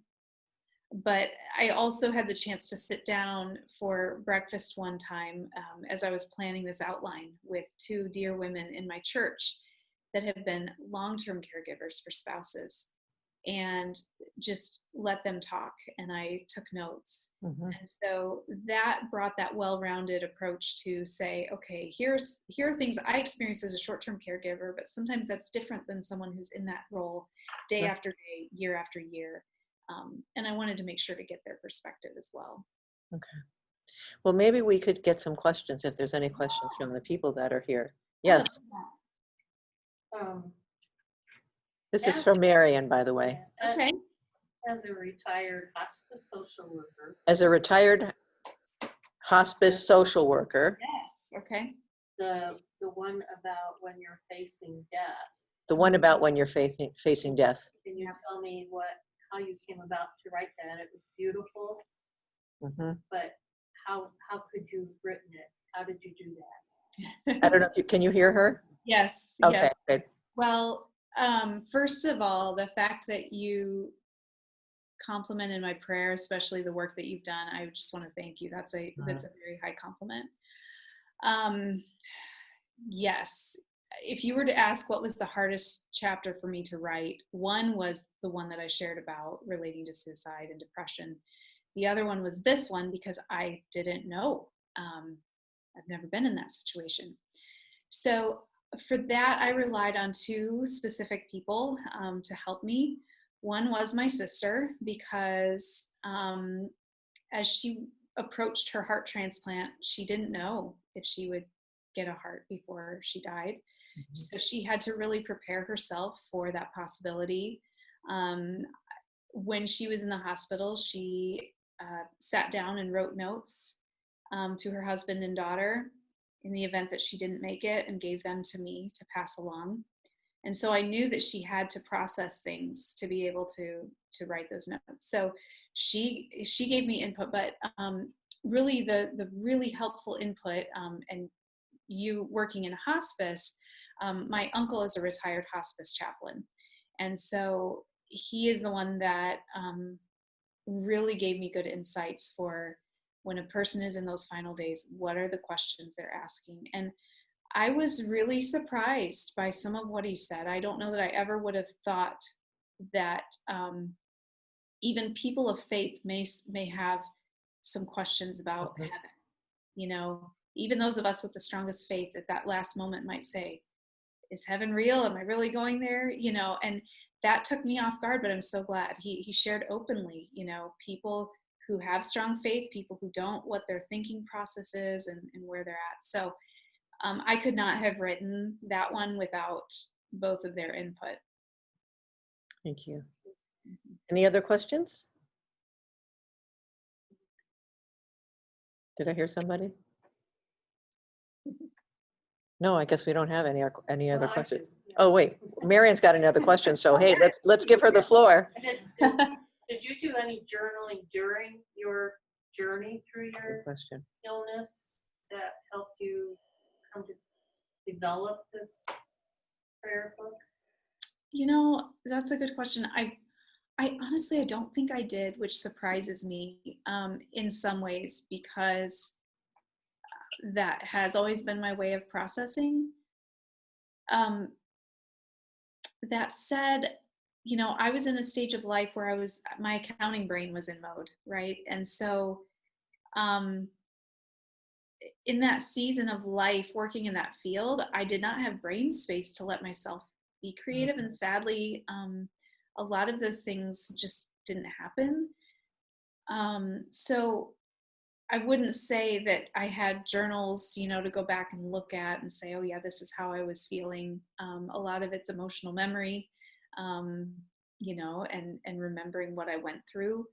but I also had the chance to sit down for breakfast one time as I was planning this outline with two dear women in my church that have been long-term caregivers for spouses, and just let them talk. And I took notes. And so that brought that well-rounded approach to say, okay, here are things I experienced as a short-term caregiver, but sometimes that's different than someone who's in that role day after day, year after year. And I wanted to make sure to get their perspective as well. Okay. Well, maybe we could get some questions, if there's any questions from the people that are here. Yes, Um, this is from Marion, by the way. Okay. As a retired hospice social worker, As a retired hospice social worker, Yes. Okay. the one about when you're facing death, the one about when you're facing death. can you tell me how you came about to write that? It was beautiful, Mhm. but how could you have written it? How did you do that? I don't know if can you hear her? Yes. Okay, Yes. good. Well, first of all, the fact that you complimented my prayer, especially the work that you've done, I just want to thank you. That's a very high compliment. Yes. If you were to ask what was the hardest chapter for me to write, one was the one that I shared about relating to suicide and depression. The other one was this one because I didn't know. I've never been in that situation. So for that, I relied on two specific people to help me. One was my sister because as she approached her heart transplant, she didn't know if she would get a heart before she died. Mm-hmm. So she had to really prepare herself for that possibility. When she was in the hospital, she sat down and wrote notes to her husband and daughter in the event that she didn't make it, and gave them to me to pass along. And so I knew that she had to process things to be able to write those notes. So she gave me input, but really the really helpful input, and you working in a hospice, my uncle is a retired hospice chaplain. And so he is the one that really gave me good insights for when a person is in those final days, what are the questions they're asking? And I was really surprised by some of what he said. I don't know that I ever would have thought that even people of faith may have some questions about heaven. You know, even those of us with the strongest faith at that last moment might say, is heaven real? Am I really going there? You know, and that took me off guard, but I'm so glad he shared openly, you know, people who have strong faith, people who don't, what their thinking process is and where they're at. So I could not have written that one without both of their input. Thank you. Any other questions? Did I hear somebody? No, I guess we don't have any other questions. Oh, wait, Marion's got another question. So, hey, let's give her the floor. Did you do any journaling during your journey through your illness that helped you come to develop this prayer book? You know, that's a good question. I honestly, I don't think I did, which surprises me in some ways, because that has always been my way of processing. That said, you know, I was in a stage of life where my accounting brain was in mode, right? And so in that season of life, working in that field, I did not have brain space to let myself be creative. And sadly, a lot of those things just didn't happen. So I wouldn't say that I had journals, you know, to go back and look at and say, oh yeah, this is how I was feeling. A lot of it's emotional memory, you know, and remembering what I went through.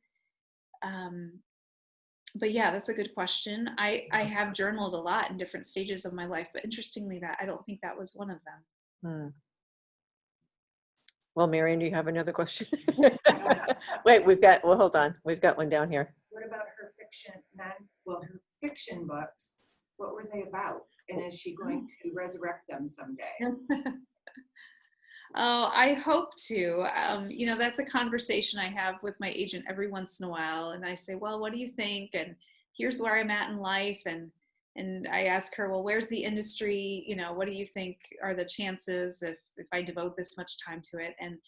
But yeah, that's a good question. I have journaled a lot in different stages of my life, but interestingly, I don't think that was one of them. Well, Marion, do you have another question? Wait, hold on. We've got one down here. What about her her fiction books? What were they about? And is she going to resurrect them someday? Oh, I hope to. You know, that's a conversation I have with my agent every once in a while. And I say, well, what do you think? And here's where I'm at in life. And I ask her, well, where's the industry? You know, what do you think are the chances if I devote this much time to it? And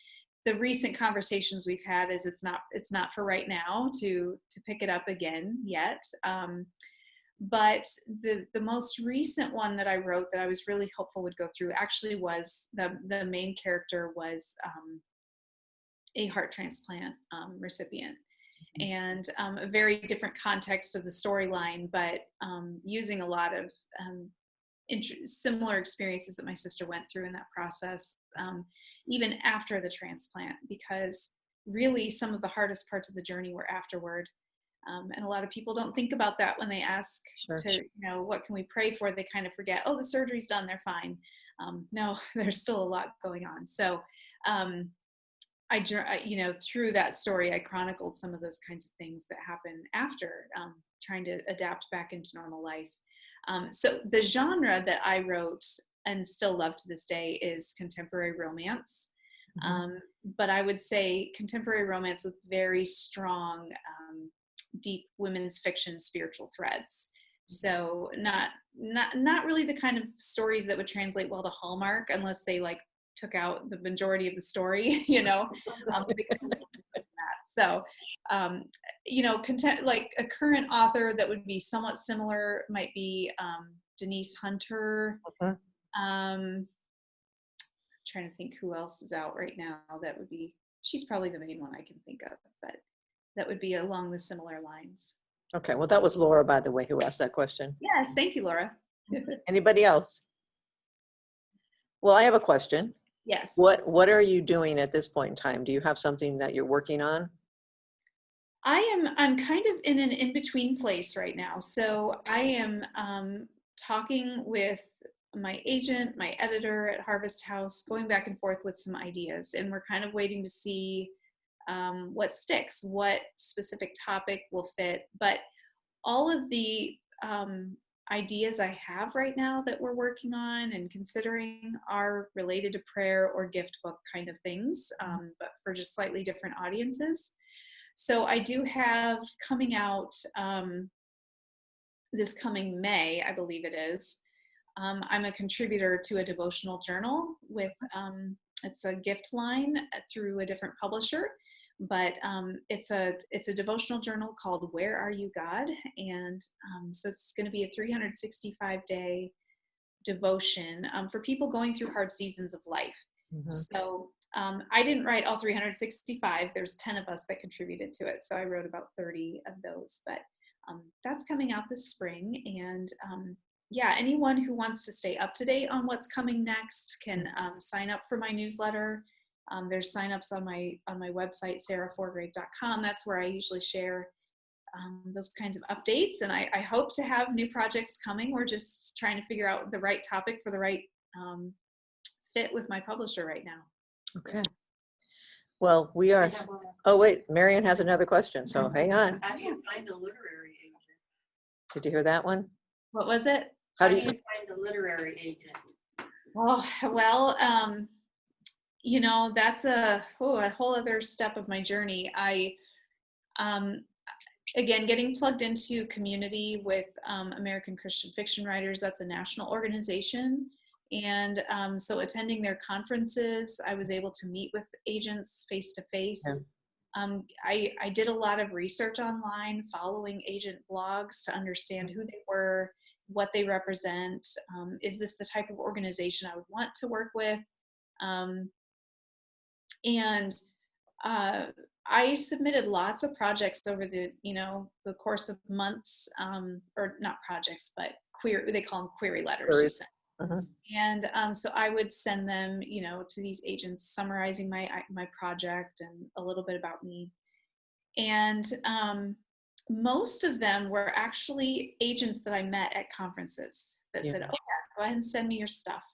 the recent conversations we've had is it's not for right now to pick it up again yet. But the most recent one that I wrote that I was really hopeful would go through actually was the main character was a heart transplant recipient. And a very different context of the storyline, but using a lot of similar experiences that my sister went through in that process, even after the transplant, because really some of the hardest parts of the journey were afterward. And a lot of people don't think about that when they ask what can we pray for? They kind of forget, oh, the surgery's done, they're fine. No, there's still a lot going on. So through that story, I chronicled some of those kinds of things that happen after trying to adapt back into normal life. So the genre that I wrote and still love to this day is contemporary romance. But I would say contemporary romance with very strong, deep women's fiction, spiritual threads. So not really the kind of stories that would translate well to Hallmark unless they like took out the majority of the story, So, like a current author that would be somewhat similar might be Denise Hunter. I'm trying to think who else is out right now. She's probably the main one I can think of, but that would be along the similar lines. Okay, well, that was Laura, by the way, who asked that question. Yes, thank you, Laura. Anybody else? Well, I have a question. Yes. What are you doing at this point in time? Do you have something that you're working on? I'm kind of in an in-between place right now. So I am talking with my agent, my editor at Harvest House, going back and forth with some ideas, and we're kind of waiting to see what sticks, what specific topic will fit. But all of the ideas I have right now that we're working on and considering are related to prayer or gift book kind of things, but for just slightly different audiences. So I do have coming out this coming May, I believe it is. I'm a contributor to a devotional journal with, it's a gift line through a different publisher, but it's a devotional journal called Where Are You, God? And so it's going to be a 365-day devotion for people going through hard seasons of life. So I didn't write all 365. There's 10 of us that contributed to it. So I wrote about 30 of those, but that's coming out this spring. And anyone who wants to stay up to date on what's coming next can sign up for my newsletter. There's signups on my website, sarahforgrave.com. That's where I usually share those kinds of updates. And I hope to have new projects coming. We're just trying to figure out the right topic for the right fit with my publisher right now. Okay. Well, we are. Oh, wait, Marian has another question. So hang on. How do you find a literary agent? Did you hear that one? What was it? How do you find a literary agent? Oh, well, that's a whole other step of my journey. I, again, getting plugged into community with American Christian Fiction Writers, that's a national organization. And so attending their conferences, I was able to meet with agents face to face. I did a lot of research online, following agent blogs to understand who they were, what they represent. Is this the type of organization I would want to work with? And I submitted lots of projects over the course of months, or not projects, but they call them query letters. And so I would send them, to these agents, summarizing my project and a little bit about me. And most of them were actually agents that I met at conferences that said, oh yeah, go ahead and send me your stuff.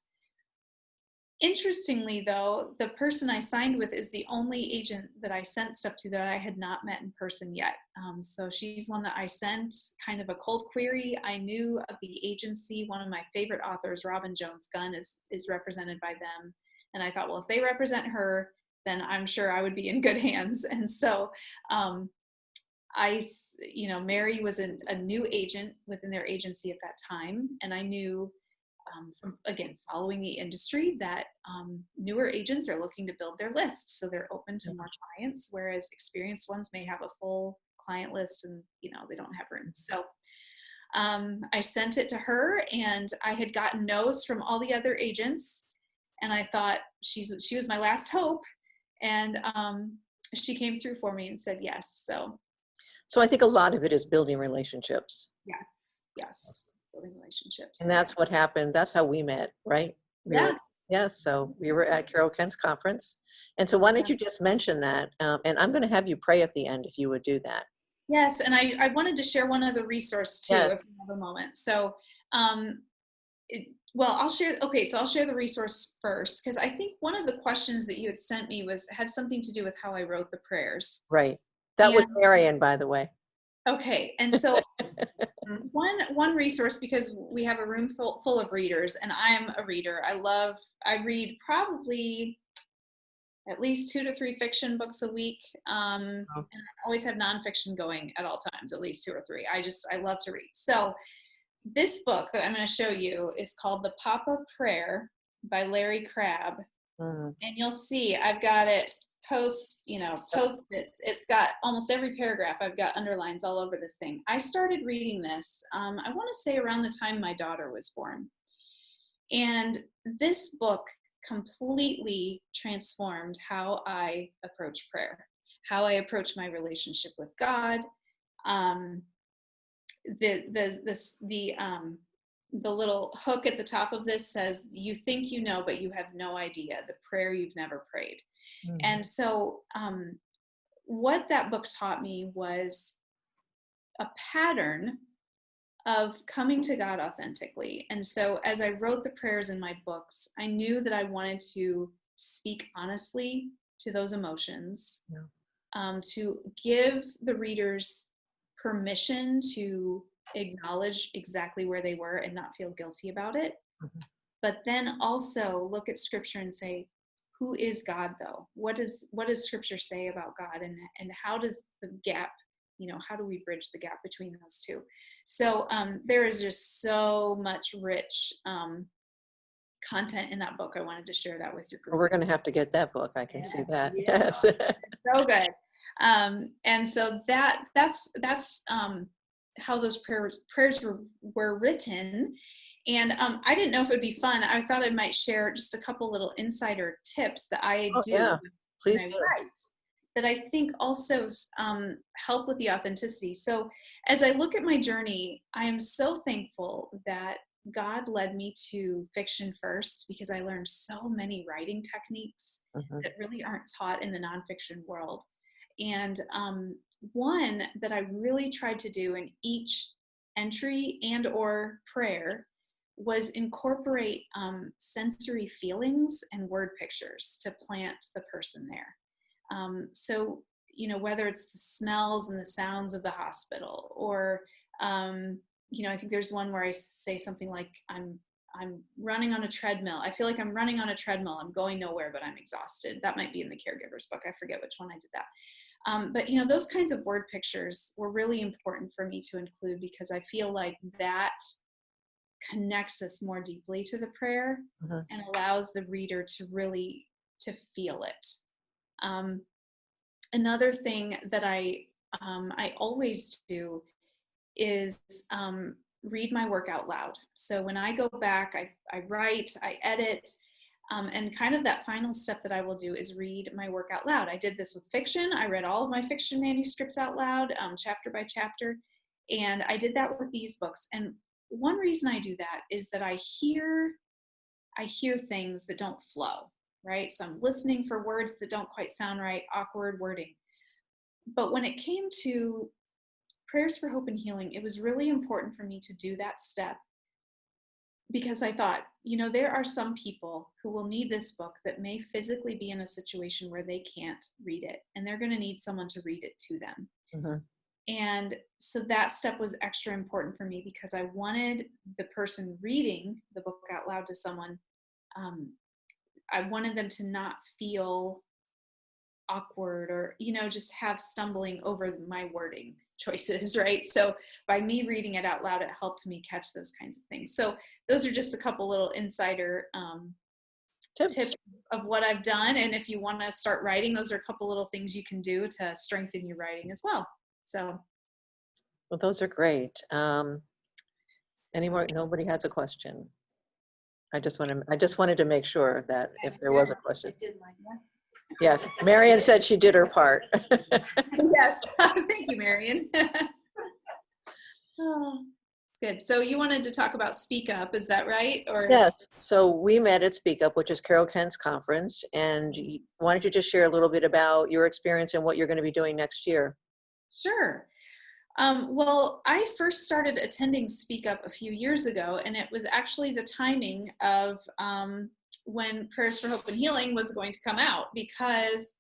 Interestingly, though, the person I signed with is the only agent that I sent stuff to that I had not met in person yet. So she's one that I sent kind of a cold query. I knew of the agency. One of my favorite authors, Robin Jones Gunn, is represented by them. And I thought, well, if they represent her, then I'm sure I would be in good hands. And so Mary was a new agent within their agency at that time. And I knew from, again, following the industry, that newer agents are looking to build their list. So they're open to more clients, whereas experienced ones may have a full client list and, they don't have room. So I sent it to her, and I had gotten no's from all the other agents. And I thought she was my last hope. And she came through for me and said yes. So I think a lot of it is building relationships. Yes. building relationships. And that's what happened. That's how we met, right? Yeah. Yes, so we were at Carol Kent's conference. And so why don't you just mention that? And I'm going to have you pray at the end if you would do that. Yes, and I wanted to share one other resource too, Yes. if you have a moment. So, I'll share the resource first, because I think one of the questions that you had sent me had something to do with how I wrote the prayers. Right. That was Marion, by the way. Okay, and so one resource, because we have a room full of readers, and I'm a reader. I read probably at least 2 to 3 fiction books a week. And I always have nonfiction going at all times, at least 2 or 3. I love to read. So this book that I'm going to show you is called The Papa Prayer by Larry Crabb. And you'll see I've got it Post-its. It's got almost every paragraph. I've got underlines all over this thing. I started reading this, I want to say around the time my daughter was born. And this book completely transformed how I approach prayer, how I approach my relationship with God. The little hook at the top of this says, "You think you know, but you have no idea, the prayer you've never prayed." And so what that book taught me was a pattern of coming to God authentically. And so as I wrote the prayers in my books, I knew that I wanted to speak honestly to those emotions, to give the readers permission to acknowledge exactly where they were and not feel guilty about it. But then also look at scripture and say, who is God though? What does scripture say about God, and how does the gap, how do we bridge the gap between those two? So there is just so much rich content in that book. I wanted to share that with your group. Well, we're going to have to get that book. I can see that. Yes. So good. And so that's how those prayers were written. And I didn't know if it would be fun. I thought I might share just a couple little insider tips that I do when I write, that I think also help with the authenticity. So as I look at my journey, I am so thankful that God led me to fiction first, because I learned so many writing techniques that really aren't taught in the nonfiction world. And one that I really tried to do in each entry and or prayer was incorporate sensory feelings and word pictures to plant the person there. So, whether it's the smells and the sounds of the hospital, or, I think there's one where I say something like, I'm running on a treadmill. I feel like I'm running on a treadmill. I'm going nowhere, but I'm exhausted. That might be in the caregiver's book. I forget which one I did that. But, those kinds of word pictures were really important for me to include, because I feel like that connects us more deeply to the prayer and allows the reader to really feel it. Another thing that I always do is read my work out loud. So when I go back, I write, I edit, and kind of that final step that I will do is read my work out loud. I did this with fiction. I read all of my fiction manuscripts out loud, chapter by chapter, and I did that with these books. And one reason I do that is that I hear things that don't flow, right? So I'm listening for words that don't quite sound right, awkward wording. But when it came to Prayers for Hope and Healing, it was really important for me to do that step, because I thought, there are some people who will need this book that may physically be in a situation where they can't read it, and they're going to need someone to read it to them. And so that step was extra important for me, because I wanted the person reading the book out loud to someone, I wanted them to not feel awkward or, just have stumbling over my wording choices, right? So by me reading it out loud, it helped me catch those kinds of things. So those are just a couple little insider tips of what I've done. And if you want to start writing, those are a couple little things you can do to strengthen your writing as well. So, well, those are great. Anymore? Nobody has a question. I just wanted to make sure that if there was a question. Yes, Marion said she did her part. Yes, thank you, Marion. Good. So you wanted to talk about Speak Up, is that right? Or Yes. So we met at Speak Up, which is Carol Kent's conference. And why don't you just share a little bit about your experience and what you're going to be doing next year? Sure. Well, I first started attending Speak Up a few years ago, and it was actually the timing of when Prayers for Hope and Healing was going to come out, because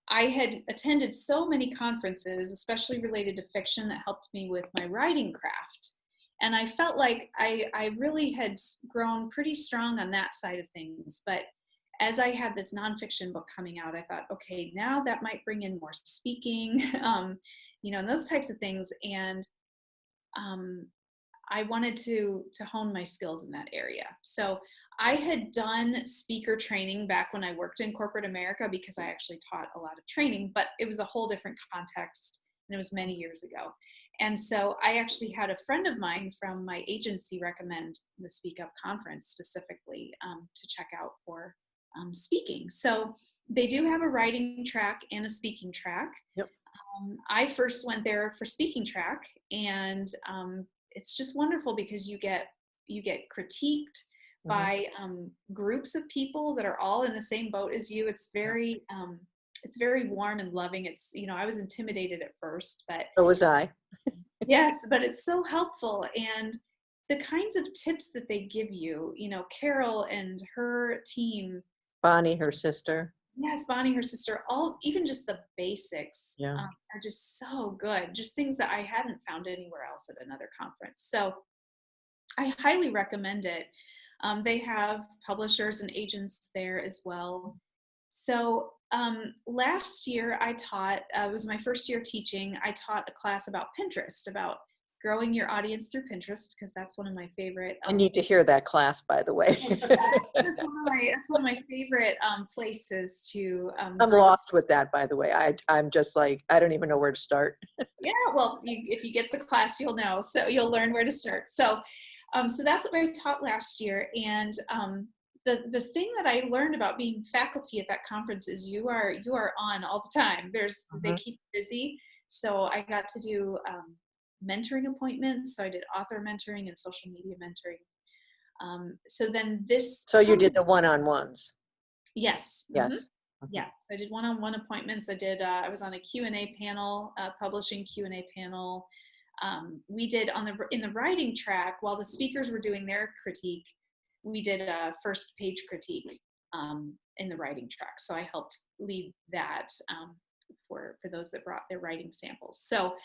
I had attended so many conferences, especially related to fiction, that helped me with my writing craft. And I felt like I really had grown pretty strong on that side of things. But as I had this nonfiction book coming out, I thought, okay, now that might bring in more speaking, and those types of things. And I wanted to hone my skills in that area. So I had done speaker training back when I worked in corporate America, because I actually taught a lot of training, but it was a whole different context, and it was many years ago. And so I actually had a friend of mine from my agency recommend the Speak Up conference specifically to check out for speaking. So they do have a writing track and a speaking track. Yep. I first went there for speaking track, and it's just wonderful because you get critiqued by groups of people that are all in the same boat as you. It's very warm and loving. It's, I was intimidated at first, but So was I. yes, but it's so helpful. And the kinds of tips that they give you, Carol and her team, Bonnie, her sister. yes, Bonnie, her sister, even just the basics are just so good. Just things that I hadn't found anywhere else at another conference. So I highly recommend it. They have publishers and agents there as well. So last year I taught, it was my first year teaching, I taught a class about Pinterest, about growing your audience through Pinterest, because that's one of my favorite. I need to hear that class, by the way. That's one of my favorite places to. I'm lost with that, by the way. I'm just like, I don't even know where to start. Yeah, well, if you get the class, you'll know. So you'll learn where to start. So that's what I taught last year. And the thing that I learned about being faculty at that conference is you are on all the time. They keep busy. So I got to do mentoring appointments. So I did author mentoring and social media mentoring. So you did the one-on-ones? Yes. Yes. Mm-hmm. Yeah. So I did one-on-one appointments. I was on a Q&A panel, publishing Q&A panel. We did in the writing track, while the speakers were doing their critique, we did a first page critique in the writing track. So I helped lead that for those that brought their writing samples. So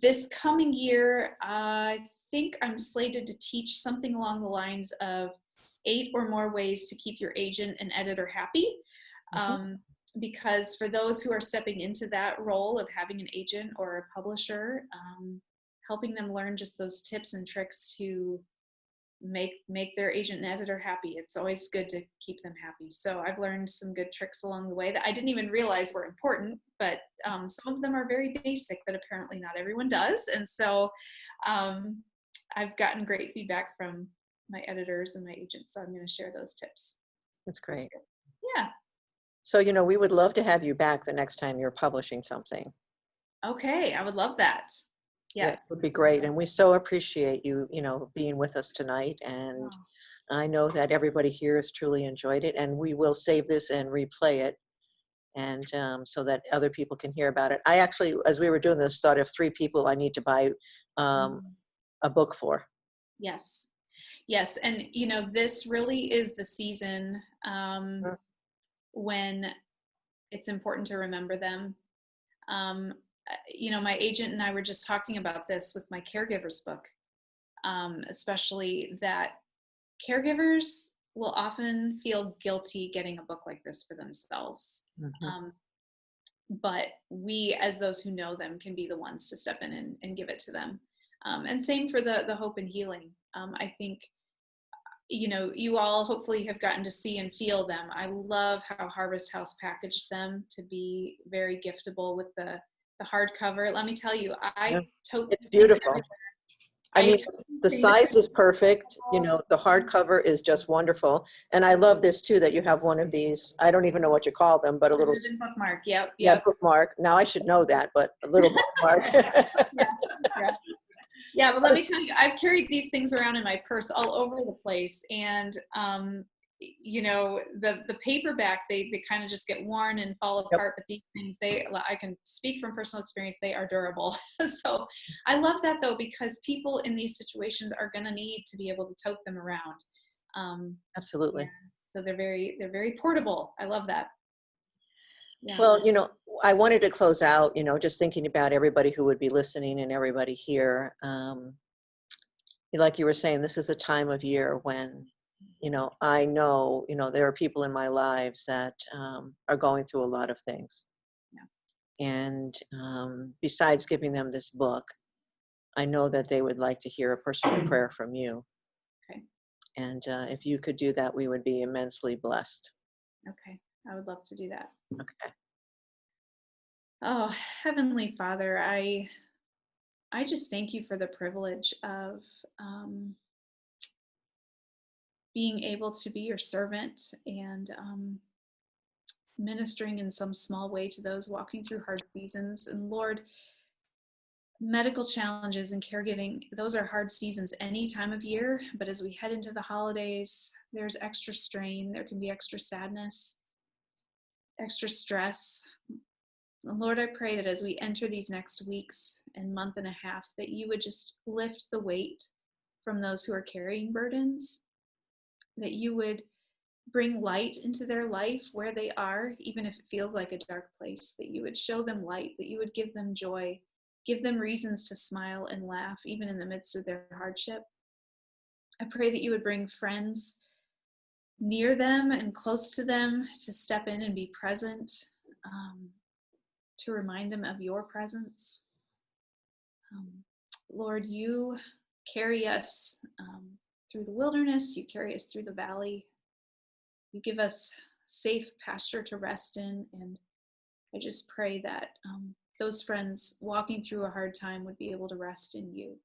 this coming year, I think I'm slated to teach something along the lines of 8 or more ways to keep your agent and editor happy. Because for those who are stepping into that role of having an agent or a publisher, helping them learn just those tips and tricks to make their agent and editor happy. It's always good to keep them happy. So I've learned some good tricks along the way that I didn't even realize were important, but some of them are very basic that apparently not everyone does. And so I've gotten great feedback from my editors and my agents. So I'm going to share those tips. That's great. Yeah. So, we would love to have you back the next time you're publishing something. Okay. I would love that. Yes. It would be great. And we so appreciate you, being with us tonight. And I know that everybody here has truly enjoyed it, and we will save this and replay it. And so that other people can hear about it. I actually, as we were doing this, thought of 3 people I need to buy a book for. Yes. Yes. And, this really is the season when it's important to remember them. My agent and I were just talking about this with my caregivers book, especially that caregivers will often feel guilty getting a book like this for themselves. But we, as those who know them, can be the ones to step in and give it to them. And same for the hope and healing. I think, you all hopefully have gotten to see and feel them. I love how Harvest House packaged them to be very giftable with the hardcover. Let me tell you, it's beautiful. I mean, the size is perfect. The hardcover is just wonderful. And I love this too, that you have one of these, I don't even know what you call them, but a little bookmark. Yep. Yeah, bookmark. Now I should know that, but a little bookmark. Yeah. Yeah, but let me tell you, I've carried these things around in my purse all over the place, and you know, the paperback, they kind of just get worn and fall apart. But these things, I can speak from personal experience, they are durable. So I love that though, because people in these situations are going to need to be able to tote them around. Absolutely. Yeah, so they're very portable. I love that. Yeah. Well, you know, I wanted to close out, you know, just thinking about everybody who would be listening and everybody here. Like you were saying, this is a time of year when, you know, I know, you know, there are people in my lives that are going through a lot of things. Yeah. And besides giving them this book, I know that they would like to hear a personal prayer from you. Okay. And if you could do that, we would be immensely blessed. Okay. I would love to do that. Okay. Oh, Heavenly Father, I just thank you for the privilege of being able to be your servant and ministering in some small way to those walking through hard seasons. And Lord, medical challenges and caregiving, those are hard seasons any time of year. But as we head into the holidays, there's extra strain. There can be extra sadness, extra stress. And Lord, I pray that as we enter these next weeks and month and a half, that you would just lift the weight from those who are carrying burdens, that you would bring light into their life where they are, even if it feels like a dark place, that you would show them light, that you would give them joy, give them reasons to smile and laugh, even in the midst of their hardship. I pray that you would bring friends near them and close to them to step in and be present, to remind them of your presence. Lord, you carry us through the wilderness, you carry us through the valley. You give us safe pasture to rest in, and I just pray that those friends walking through a hard time would be able to rest in you.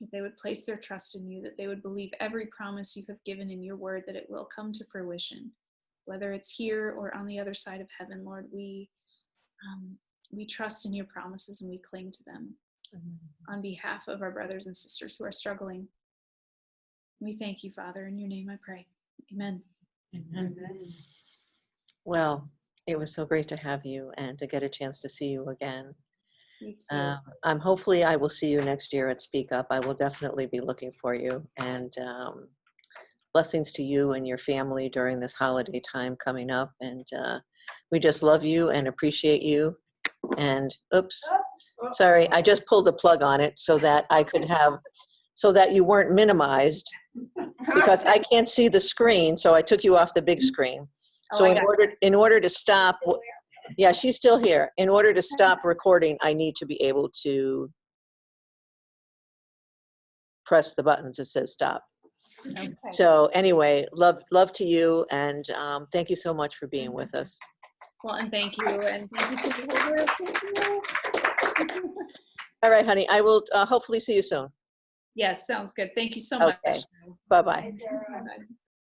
That they would place their trust in you, that they would believe every promise you have given in your word, that it will come to fruition, whether it's here or on the other side of heaven. Lord, we trust in your promises and we cling to them on behalf of our brothers and sisters who are struggling. We thank you, Father. In your name I pray. Amen. Amen. Well, it was so great to have you and to get a chance to see you again. You too. Hopefully I will see you next year at Speak Up. I will definitely be looking for you, and blessings to you and your family during this holiday time coming up. And we just love you and appreciate you. And oops, sorry, I just pulled the plug on it so that I could have, so that you weren't minimized, because I can't see the screen, so I took you off the big screen. So in order to stop, yeah, she's still here. In order to stop recording, I need to be able to press the buttons that says stop. Okay. So anyway, love to you, and thank you so much for being with us. Well, and thank you, and thank you to the whole. All right, honey, I will hopefully see you soon. Yes, sounds good. Thank you so much. Okay, bye-bye. Bye.